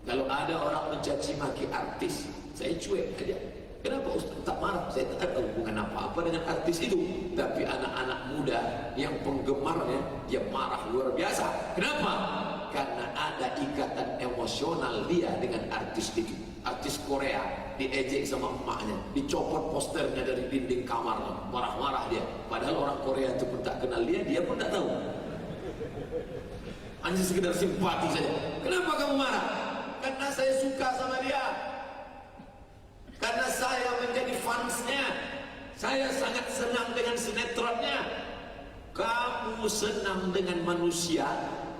B: Kalau ada orang mencaci maki artis, saya cuek aja. Kenapa Ustaz tak marah? Saya tak ada hubungan apa-apa dengan artis itu. Tapi anak-anak muda yang penggemarnya, dia marah luar biasa. Kenapa? Karena ada ikatan emosional dia dengan artis itu. Artis Korea diejek sama emaknya, dicopot posternya dari dinding kamarnya, marah-marah dia. Padahal orang Korea itu pun tak kenal dia, dia pun tak tahu. Hanya sekedar simpati saja. Kenapa kamu marah? karena saya suka sama dia, karena saya menjadi fansnya. Saya sangat senang dengan sinetronnya. Kamu senang dengan manusia,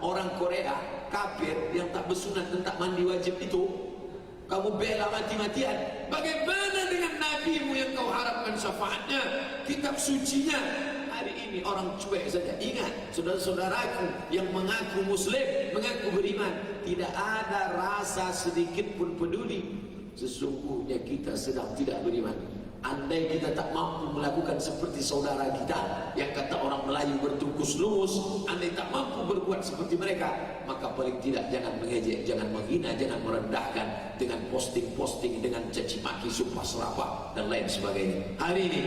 B: orang Korea, kafir yang tak bersunat dan tak mandi wajib itu, kamu bela mati-matian. Bagaimana dengan nabimu yang kau harapkan syafaatnya, kitab sucinya? Hari ini orang cuek saja. Ingat, saudara-saudaraku yang mengaku muslim, mengaku beriman, tidak ada rasa sedikit pun peduli. Sesungguhnya kita sedang tidak beriman. Andai kita tak mampu melakukan seperti saudara kita yang kata orang Melayu bertungkus lumus, andai tak mampu berbuat seperti mereka, maka paling tidak jangan mengejek, jangan menghina, jangan merendahkan dengan posting-posting, dengan caci maki, sumpah serapah dan lain sebagainya. Hari ini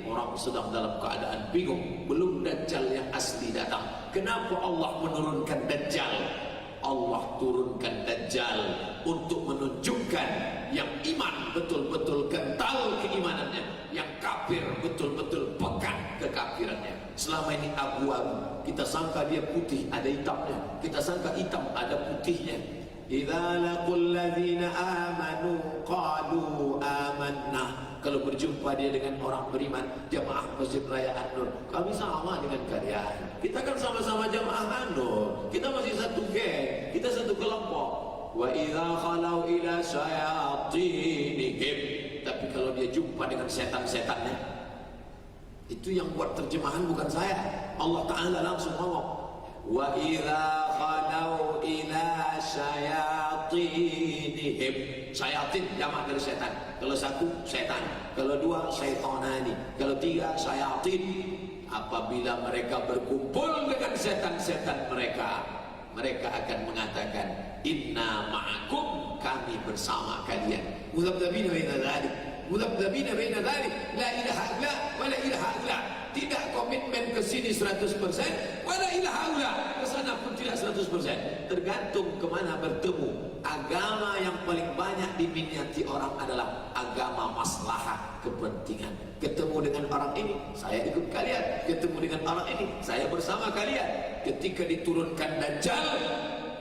B: orang sedang dalam keadaan bingung, belum Dajjal yang asli datang. Kenapa Allah menurunkan Dajjal? Allah turunkan Dajjal untuk menunjukkan yang iman betul-betul kental keimanannya, yang kafir betul-betul pekat kekafirannya. Selama ini abu-abu, kita sangka dia putih ada hitamnya, kita sangka hitam ada putihnya. Idza laqul ladzina amanu qalu amanna. Kalau berjumpa dia dengan orang beriman, jamaah Masjid Raya An-Nur, kami sama dengan kalian. Kita kan sama-sama jamaah An-Nur. Kita masih satu geng, kita satu kelompok. Wa idza khalau ila syayatinihim. Tapi kalau dia jumpa dengan setan-setannya, itu yang buat terjemahan bukan saya. Allah Ta'ala langsung ngomong, wa idza khalau ila syayatinihim. Syayatin jamak dari setan. Kalau satu setan, kalau dua syaitanani, kalau tiga syayatin. Apabila mereka berkumpul dengan setan-setan mereka, mereka akan mengatakan, inna ma'akum, kami bersama kalian. Mudabdabina baina dzalik, mudabdabina baina dzalik, la ilaha illa wa la ilaha illa. Tidak komitmen ke sini 100%, wala ilaha illa, ke sana pun tidak 100%. Tergantung kemana bertemu. Agama yang paling banyak diminati orang adalah agama maslahat, kepentingan. Ketemu dengan orang ini, saya ikut kalian. Ketemu dengan orang ini, saya bersama kalian. Ketika diturunkan Dajjal,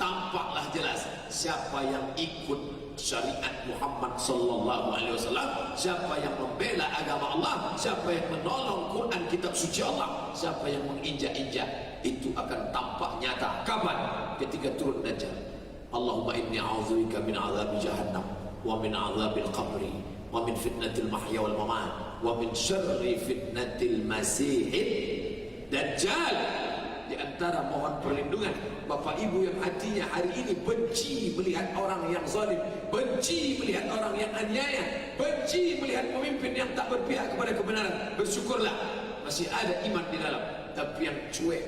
B: tampaklah jelas siapa yang ikut syariat Muhammad sallallahu alaihi wasallam, siapa yang membela agama Allah, siapa yang menolong Quran kitab suci Allah, siapa yang menginjak-injak, itu akan tampak nyata. Kapan? Ketika turun Dajjal. Allahumma inni a'udzubika min 'adzabi jahannam wa min 'adzabil qabri wa min fitnatil mahya wal mamat wa min syarri fitnatil masiihid Dajjal. Di antara mohon perlindungan Bapak Ibu yang hatinya hari ini benci melihat orang yang zalim, benci melihat orang yang aniaya, benci melihat pemimpin yang tak berpihak kepada kebenaran, bersyukurlah masih ada iman di dalam. Tapi yang cuek,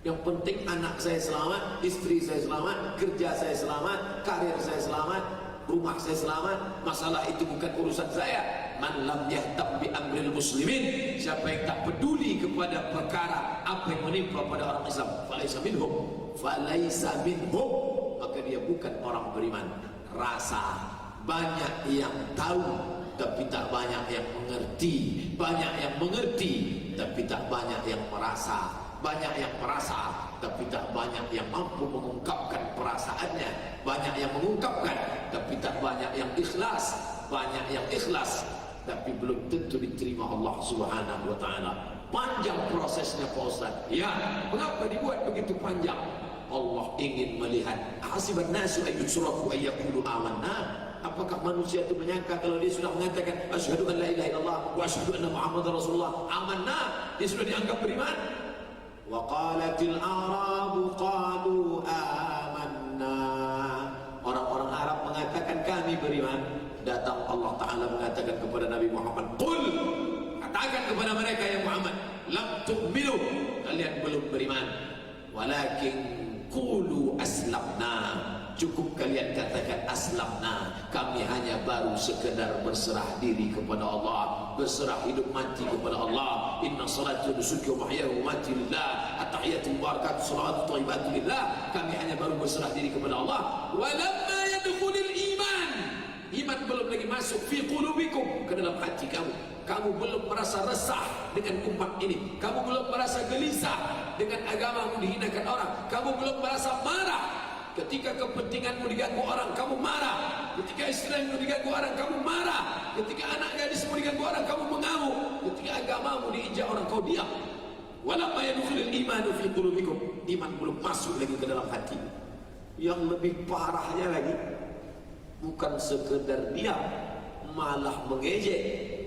B: yang penting anak saya selamat, istri saya selamat, kerja saya selamat, karir saya selamat, rumah saya selamat, masalah itu bukan urusan saya. Man lam yahtam bi amril muslimin, siapa yang tak peduli kepada perkara apa yang menimpa pada orang Islam, falaisa minhum, falaisa minhum, maka dia bukan orang beriman. Rasa banyak yang tahu tapi tak banyak yang mengerti, banyak yang mengerti tapi tak banyak yang merasa, banyak yang merasa tapi tak banyak yang mampu mengungkapkan perasaannya, banyak yang mengungkapkan tapi tak banyak yang ikhlas, banyak yang ikhlas tapi belum tentu diterima Allah Subhanahu wa taala. Panjang prosesnya Pak Ustaz. Ya, mengapa dibuat begitu panjang? Allah ingin melihat, hasiban nasu ayyusraku ayyaqulu amanna. Apakah manusia itu menyangka kalau dia sudah mengatakan asyhadu an la ilaha illallah wa asyhadu anna muhammadar rasulullah, amanna, dia sudah dianggap beriman? Wa qalatil a'rabu qalu amanna. Orang-orang Arab mengatakan kami beriman. Datang Allah Ta'ala mengatakan kepada Nabi Muhammad, qul, katakan kepada mereka ya Muhammad, lam tu'minu, kalian belum beriman, walakin qulu aslamna, cukup kalian katakan aslamna, kami hanya baru sekedar berserah diri kepada Allah, berserah hidup mati kepada Allah. Inna salatu nusuki wa mahyaya wa mamati lillah, at-tahiyatu mubarakatuh salawatu thayyibatu lillah, kami hanya baru berserah diri kepada Allah. Walamma yadkhulul iman, iman belum lagi masuk fi qulubikum, ke dalam hati kamu. Kamu belum merasa resah dengan umat ini, kamu belum merasa gelisah dengan agamamu dihinakan orang, kamu belum merasa marah Ketika kepentinganmu diganggu orang, kamu marah. Ketika istrimu diganggu orang, kamu marah. Ketika anak gadismu diganggu orang, kamu mengamuk. Ketika agamamu diinjak orang, kau diam. Walamma yadkhulul imanu fi qulubikum. Iman belum masuk lagi ke dalam hati. Yang lebih parahnya lagi, bukan sekedar diam, malah mengejek.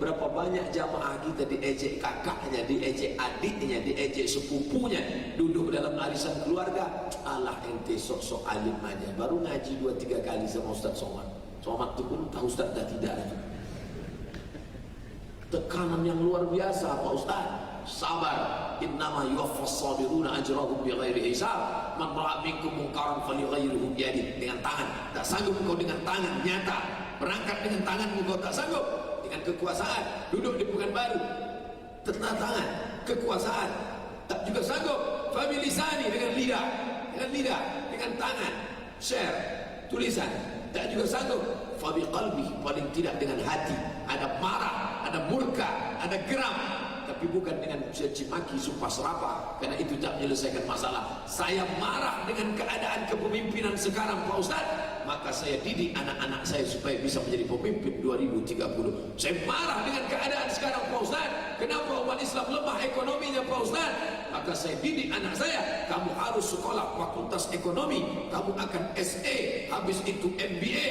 B: Berapa banyak jamaah kita diejek kakaknya, diejek adiknya, diejek sepupunya, duduk dalam arisan keluarga. Alah ente sok-sok alim aja, baru ngaji 2-3 kali sama Ustaz Somad. Somad itu pun tahu Ustaz dah tidak lagi. Tekanan yang luar biasa Pak Ustaz. Sabar, innama yuwaffas sabiruna ajrahum bighairi hisab. Man ra'a minkum munkaran falyughayyirhu biyadihi. Dengan tangan. Tak sanggup kau dengan tangan nyata, berangkat dengan tanganmu kau tak sanggup. Dengan kekuasaan, duduk di Pekanbaru, tanda tangan, kekuasaan tak juga sanggup. Fabilisani, dengan lidah, dengan tangan, share, tulisan, tak juga sanggup. Fabiqalbi, paling tidak dengan hati. Ada marah, ada murka, ada geram, tapi bukan dengan caci maki, sumpah serapah, karena itu tak menyelesaikan masalah. Saya marah dengan keadaan kepemimpinan sekarang Pak Ustaz, maka saya didik anak-anak saya supaya bisa menjadi pemimpin 2030. Saya marah dengan keadaan sekarang Pak Ustaz, kenapa umat Islam lemah ekonominya Pak Ustaz, maka saya didik anak saya, kamu harus sekolah fakultas ekonomi, kamu akan SE, habis itu MBA,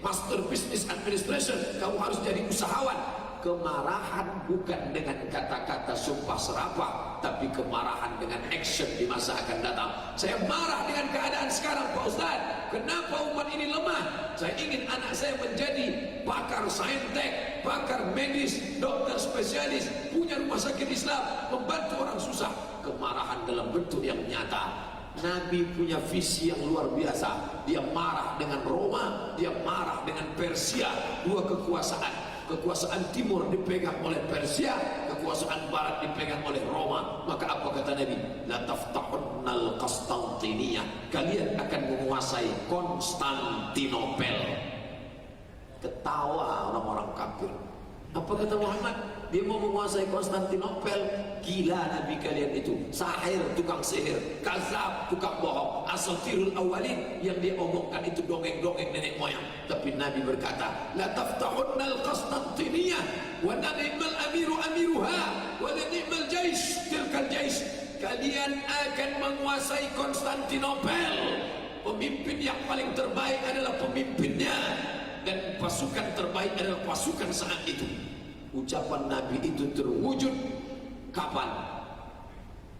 B: Master Business Administration, kamu harus jadi usahawan. Kemarahan bukan dengan kata-kata sumpah serapah, tapi kemarahan dengan action di masa akan datang. Saya marah dengan keadaan sekarang Pak Ustaz, kenapa umat ini lemah. Saya ingin anak saya menjadi pakar saintek, pakar medis, dokter spesialis, punya rumah sakit Islam, membantu orang susah. Kemarahan dalam bentuk yang nyata. Nabi punya visi yang luar biasa. Dia marah dengan Roma, dia marah dengan Persia, dua kekuasaan. Kekuasaan timur dipegang oleh Persia, kekuasaan barat dipegang oleh Roma. Maka apa kata Nabi? La taftahunnal Konstantiniyah, kalian akan menguasai Konstantinopel. Ketawa orang-orang kafir. Apa kata Muhammad? Dia mau menguasai Konstantinopel. Gila Nabi kalian itu. Sahir, tukang sihir. Kazab, tukang bohong. Asatirul awalin, yang dia omongkan itu dongeng-dongeng nenek moyang. Tapi Nabi berkata, la taftahunnal Konstantiniyah wa ni'mal amiru amiruha wa ni'mal jais tilkal jais. Kalian akan menguasai Konstantinopel. Pemimpin yang paling terbaik adalah pemimpinnya, dan pasukan terbaik adalah pasukan saat itu. Ucapan Nabi itu terwujud kapan?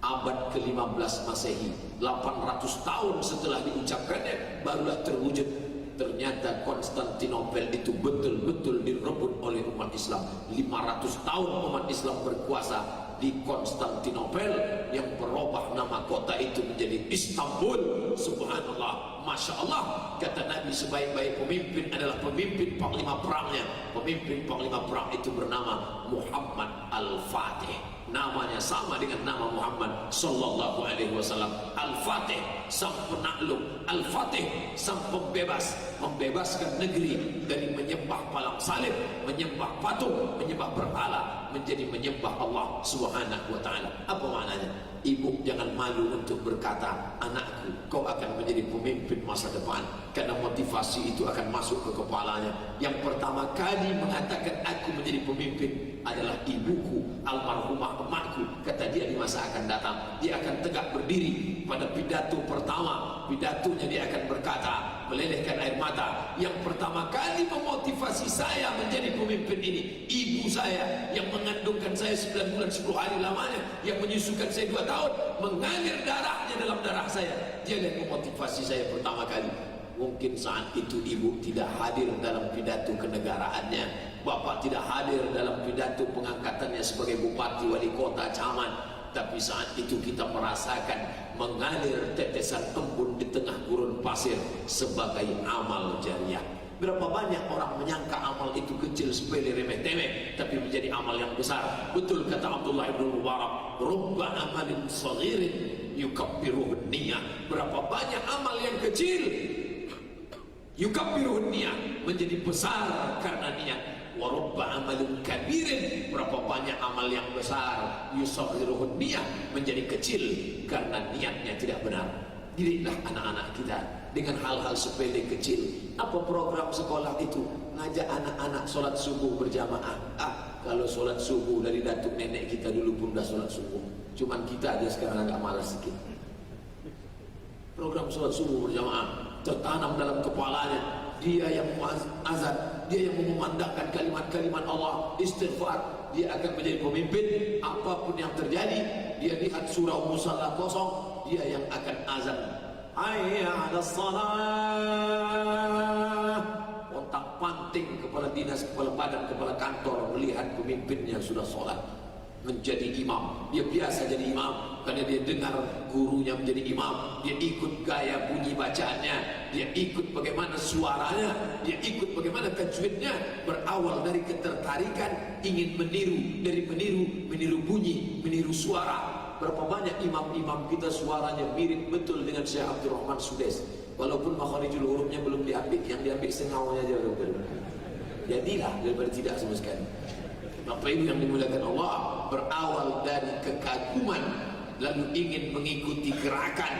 B: Abad ke-15 Masehi, 800 tahun setelah diucapkannya barulah terwujud. Ternyata Konstantinopel itu betul-betul direbut oleh umat Islam. 500 tahun umat Islam berkuasa di Konstantinopel, yang berubah nama kota itu menjadi Istanbul. Subhanallah, Masya Allah. Kata Nabi, sebaik-baik pemimpin adalah pemimpin panglima perangnya. Pemimpin panglima perang itu bernama Muhammad Al-Fatih. Namanya sama dengan nama Muhammad sallallahu alaihi wasallam. Al-Fatih, sang penakluk. Al-Fatih, sang pembebas, membebaskan negeri dari menyembah palang salib, menyembah patung, menyembah berhala, menjadi menyembah Allah Subhanahu wa taala. Apa maknanya? Ibu jangan malu untuk berkata, anakku, kau akan menjadi pemimpin masa depan, karena motivasi itu akan masuk ke kepalanya. Yang pertama kali mengatakan aku menjadi pemimpin adalah ibuku, almarhumah emakku. Kata dia, di masa akan datang dia akan tegak berdiri pada pidato pertama. Pidatonya dia akan berkata, melelehkan air mata, yang pertama kali memotivasi saya menjadi pemimpin ini ibu saya, yang mengandungkan saya 9 bulan 10 hari lamanya, yang menyusukan saya 2 tahun, mengalir darahnya dalam darah saya. Dia yang memotivasi saya pertama kali. Mungkin saat itu ibu tidak hadir dalam pidato kenegaraannya, bapak tidak hadir dalam pidato pengangkatannya sebagai bupati, wali kota, camat, tapi saat itu kita merasakan mengalir tetesan embun di tengah gurun pasir sebagai amal jariah. Berapa banyak orang menyangka amal itu kecil, sepele, remeh temeh, tapi menjadi amal yang besar. Betul kata Abdullah ibn Mubarak, rubba amalin saghirin yukabbiruhun niyah. Berapa banyak amal yang kecil, yukabbiruhun niyah, menjadi besar karena niat. Wa rubba amalin kabirin, berapa banyak amal yang besar, yusaghiruhun niyah, menjadi kecil karena niatnya tidak benar. Didiklah anak-anak kita dengan hal-hal sepele kecil. Apa program sekolah itu? Ngajak anak-anak sholat subuh berjamaah. Kalau sholat subuh dari datuk nenek kita dulu pun dah sholat subuh. Cuman kita aja sekarang agak malas sedikit. Program sholat subuh berjamaah tertanam dalam kepalanya. Dia yang azan, dia yang mengumandangkan kalimat-kalimat Allah, istighfar. Dia akan menjadi pemimpin. Apapun yang terjadi, dia lihat surau musalla kosong, dia yang akan azan. Hayya 'alas salah. Pontang-panting kepala dinas, kepala badan, kepala kantor melihat pemimpinnya sudah sholat, menjadi imam. Dia biasa jadi imam karena dia dengar gurunya menjadi imam. Dia ikut gaya bunyi bacaannya, dia ikut bagaimana suaranya, dia ikut bagaimana tajwidnya. Berawal dari ketertarikan ingin meniru, dari meniru bunyi, meniru suara. Berapa banyak imam-imam kita suaranya mirip betul dengan Syekh Abdurrahman Sudes, walaupun makharijul hurufnya belum diambil, yang diambil setengahnya aja betul. Jadilah daripada tidak sama sekali. Bapak Ibu yang dimuliakan Allah, berawal dari kekaguman lalu ingin mengikuti gerakan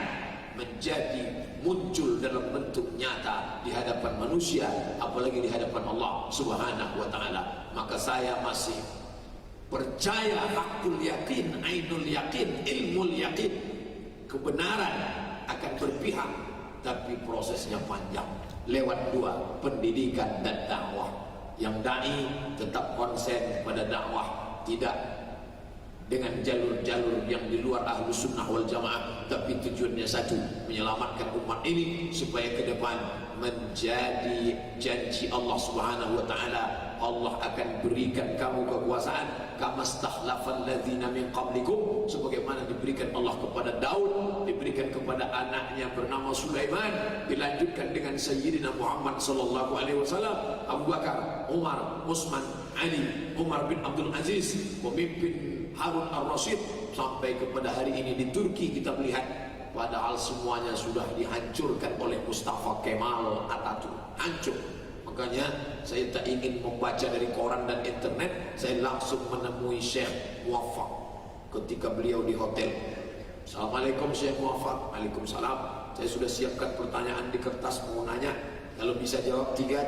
B: menjadi muncul dalam bentuk nyata di hadapan manusia, apalagi di hadapan Allah Subhanahu wa taala. Maka saya masih percaya hakul yakin, ainul yakin, ilmul yakin. Kebenaran akan berpihak, tapi prosesnya panjang lewat dua, pendidikan dan dakwah. Yang dai tetap konsen pada dakwah, tidak dengan jalur-jalur yang di luar Ahlus Sunnah wal Jamaah, tapi tujuannya satu, menyelamatkan umat ini supaya ke depan menjadi janji Allah Subhanahu wa taala. Allah akan berikan kamu kekuasaan kama stakhlafal ladzina min qablikum, sebagaimana diberikan Allah kepada Daud, diberikan kepada anaknya bernama Sulaiman, dilanjutkan dengan Sayyidina Muhammad sallallahu alaihi wasallam, Abu Bakar, Umar, Utsman, Ali, Umar bin Abdul Aziz, pemimpin Harun ar-Rasyid, sampai kepada hari ini di Turki kita melihat, padahal semuanya sudah dihancurkan oleh Mustafa Kemal Atatürk, hancur. Makanya saya tak ingin membaca dari koran dan internet, saya langsung menemui Syekh Muwaffaq ketika beliau di hotel. Assalamualaikum Syekh Muwaffaq. Waalaikumsalam. Saya sudah siapkan pertanyaan di kertas, mau nanya. Kalau bisa jawab tiga,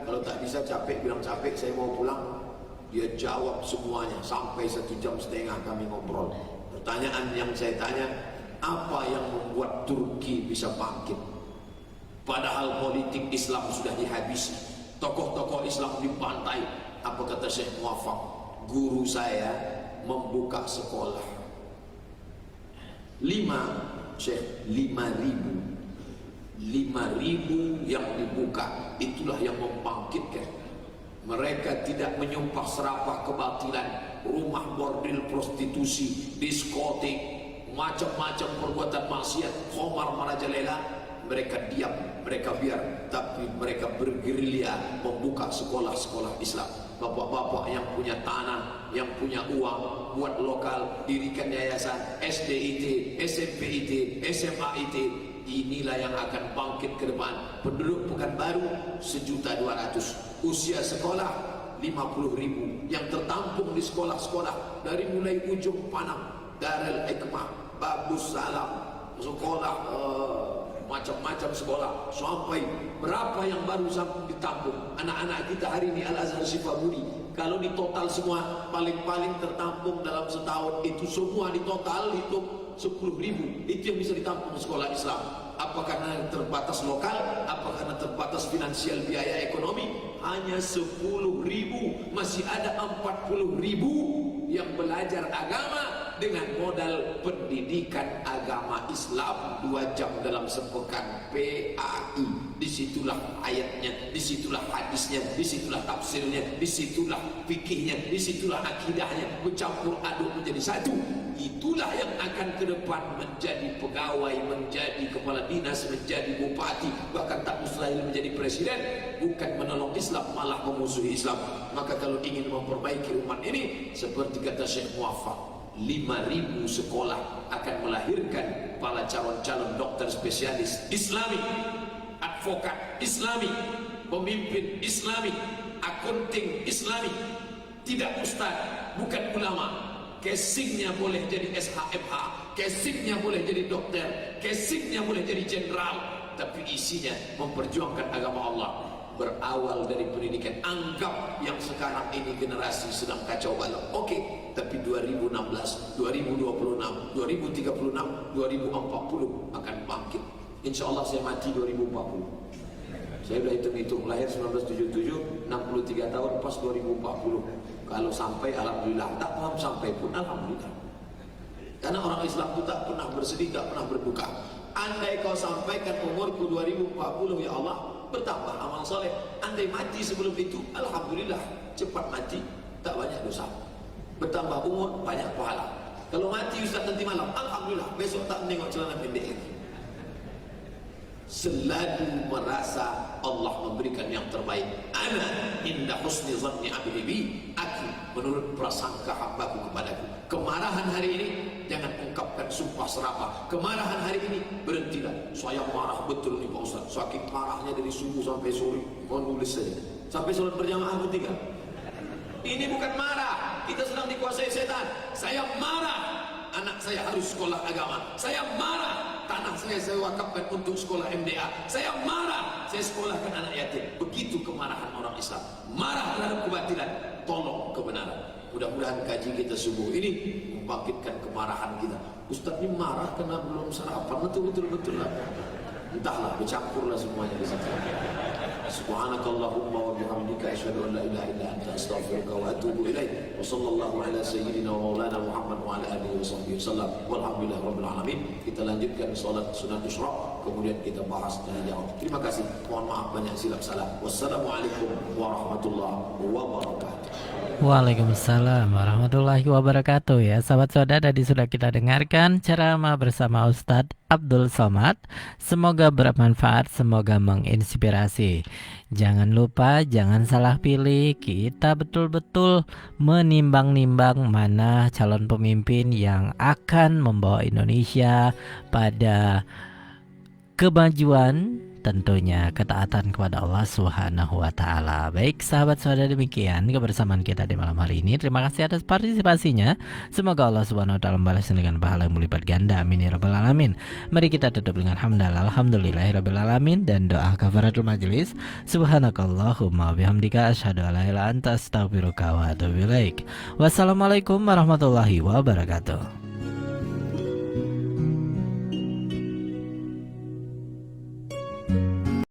B: kalau tak bisa capek, bilang capek, saya mau pulang. Dia jawab semuanya sampai 1,5 jam kami ngobrol. Pertanyaan yang saya tanya, apa yang membuat Turki bisa bangkit? Padahal politik Islam sudah dihabisi, tokoh-tokoh Islam dibantai. Apa kata Syekh Muwaffaq? Guru saya membuka sekolah 5.000 yang dibuka, itulah yang membangkitkan. Mereka tidak menyumpah serapah kebatilan, rumah bordil, prostitusi, diskotik, macam-macam perbuatan maksiat, khamar, marajalela. Mereka diam, mereka biar, tapi mereka bergerilya membuka sekolah-sekolah Islam. Bapak-bapak yang punya tanah, yang punya uang, buat lokal, dirikan yayasan, SDIT, SMPIT, SMAIT. Inilah yang akan bangkit ke depan. Penduduk Pekanbaru 1.200.000, usia sekolah 50.000 yang tertampung di sekolah-sekolah, dari mulai ujung Panang, Darul Hikmah, Babus Salam, sekolah macam-macam sekolah, sampai berapa yang baru sampai ditampung. Anak-anak kita hari ini Al-Azhar Sifabudi, kalau ditotal semua paling-paling tertampung dalam setahun itu semua ditotal hitung 10.000, itu yang bisa ditampung sekolah Islam. Apa karena terbatas lokal? Apa karena terbatas finansial biaya ekonomi? Hanya 10.000, masih ada 40.000 yang belajar agama dengan modal pendidikan agama Islam 2 jam dalam sepekan PAI. Disitulah ayatnya, disitulah hadisnya, disitulah tafsirnya, disitulah fikihnya, disitulah akidahnya, bercampur aduk menjadi satu. Itulah yang akan ke depan menjadi pegawai, menjadi kepala dinas, menjadi bupati, bahkan tak mustahil menjadi presiden. Bukan menolong Islam, malah memusuhi Islam. Maka kalau ingin memperbaiki umat ini, seperti kata Syekh Muwaffaq, 5.000 sekolah akan melahirkan para calon-calon dokter spesialis Islami, advokat Islami, pemimpin Islami, akunting Islami. Tidak ustaz, bukan ulama. Casingnya boleh jadi SHMH, casingnya boleh jadi dokter, casingnya boleh jadi jenderal, tapi isinya memperjuangkan agama Allah. Berawal dari pendidikan. Anggap yang sekarang ini generasi sedang kacau balau, oke, tapi 2016, 2026, 2036, 2040 akan bangkit. Insya Allah saya mati 2040. Saya udah hitung-hitung, lahir 1977, 63 tahun pas 2040. Kalau sampai alhamdulillah, tak paham sampai pun alhamdulillah. Karena orang Islam itu tak pernah bersedih, tak pernah berduka. Andai kau sampaikan umurku 2040 ya Allah, bertambah amal soleh. Andai mati sebelum itu, alhamdulillah, cepat mati, tak banyak dosa. Bertambah umur, banyak pahala. Kalau mati Ustaz nanti malam, alhamdulillah, besok tak menengok celana pendek lagi. Selalu merasa Allah memberikan yang terbaik. Ana inda husni zanni abdi bi, aku menurut prasangka hambaku kepadaku. Kemarahan hari ini jangan ungkapkan sumpah serapah. Kemarahan hari ini berhentilah. Saya marah betul nih Pak Ustaz, saking marahnya dari subuh sampai sore. Mau nulis saja sampai sholat berjamaah bertiga. Ini bukan marah, kita sedang dikuasai setan. Saya marah, anak saya harus sekolah agama. Saya marah, tanah saya wakafkan untuk sekolah MDA. Saya marah, saya sekolahkan anak yatim. Begitu kemarahan orang Islam. Marah terhadap kebatilan, tolong kebenaran. Mudah-mudahan kaji kita subuh ini membangkitkan kemarahan kita. Ustaz ini marah karena belum sarapan, betul lah. Entahlah, bercampurlah semuanya di situ. Subhanakallahumma wa bihamdika asyhadu an la ilaha illa anta astaghfiruka wa atubu ilaik. Wa sallallahu ala sayyidina wa maulana Muhammad wa ala alihi wa sahbihi wasallam. Walhamdulillah rabbil alamin. Kita lanjutkan salat sunat isyraq, kemudian kita bahas tanya jawab. Terima kasih. Mohon maaf banyak silap salah. Wassalamualaikum warahmatullahi wabarakatuh.
A: Waalaikumsalam warahmatullahi wabarakatuh. Ya sahabat saudara, tadi sudah kita dengarkan ceramah bersama Ustadz Abdul Somad. Semoga bermanfaat, semoga menginspirasi. Jangan lupa, jangan salah pilih. Kita betul-betul menimbang-nimbang mana calon pemimpin yang akan membawa Indonesia pada kemajuan, tentunya ketaatan kepada Allah Subhanahu wa taala. Baik sahabat saudara, demikian kebersamaan kita di malam hari ini. Terima kasih atas partisipasinya. Semoga Allah Subhanahu wa taala membalasnya dengan pahala yang berlipat ganda. Amin ya rabbal alamin. Mari kita tutup dengan hamdalah alhamdulillahirabbil alamin dan doa kafaratul majelis. Subhanakallahumma bihamdika asyhadu an la ilaha illa anta astaghfiruka wa atubu ilaik. Wassalamualaikum warahmatullahi wabarakatuh.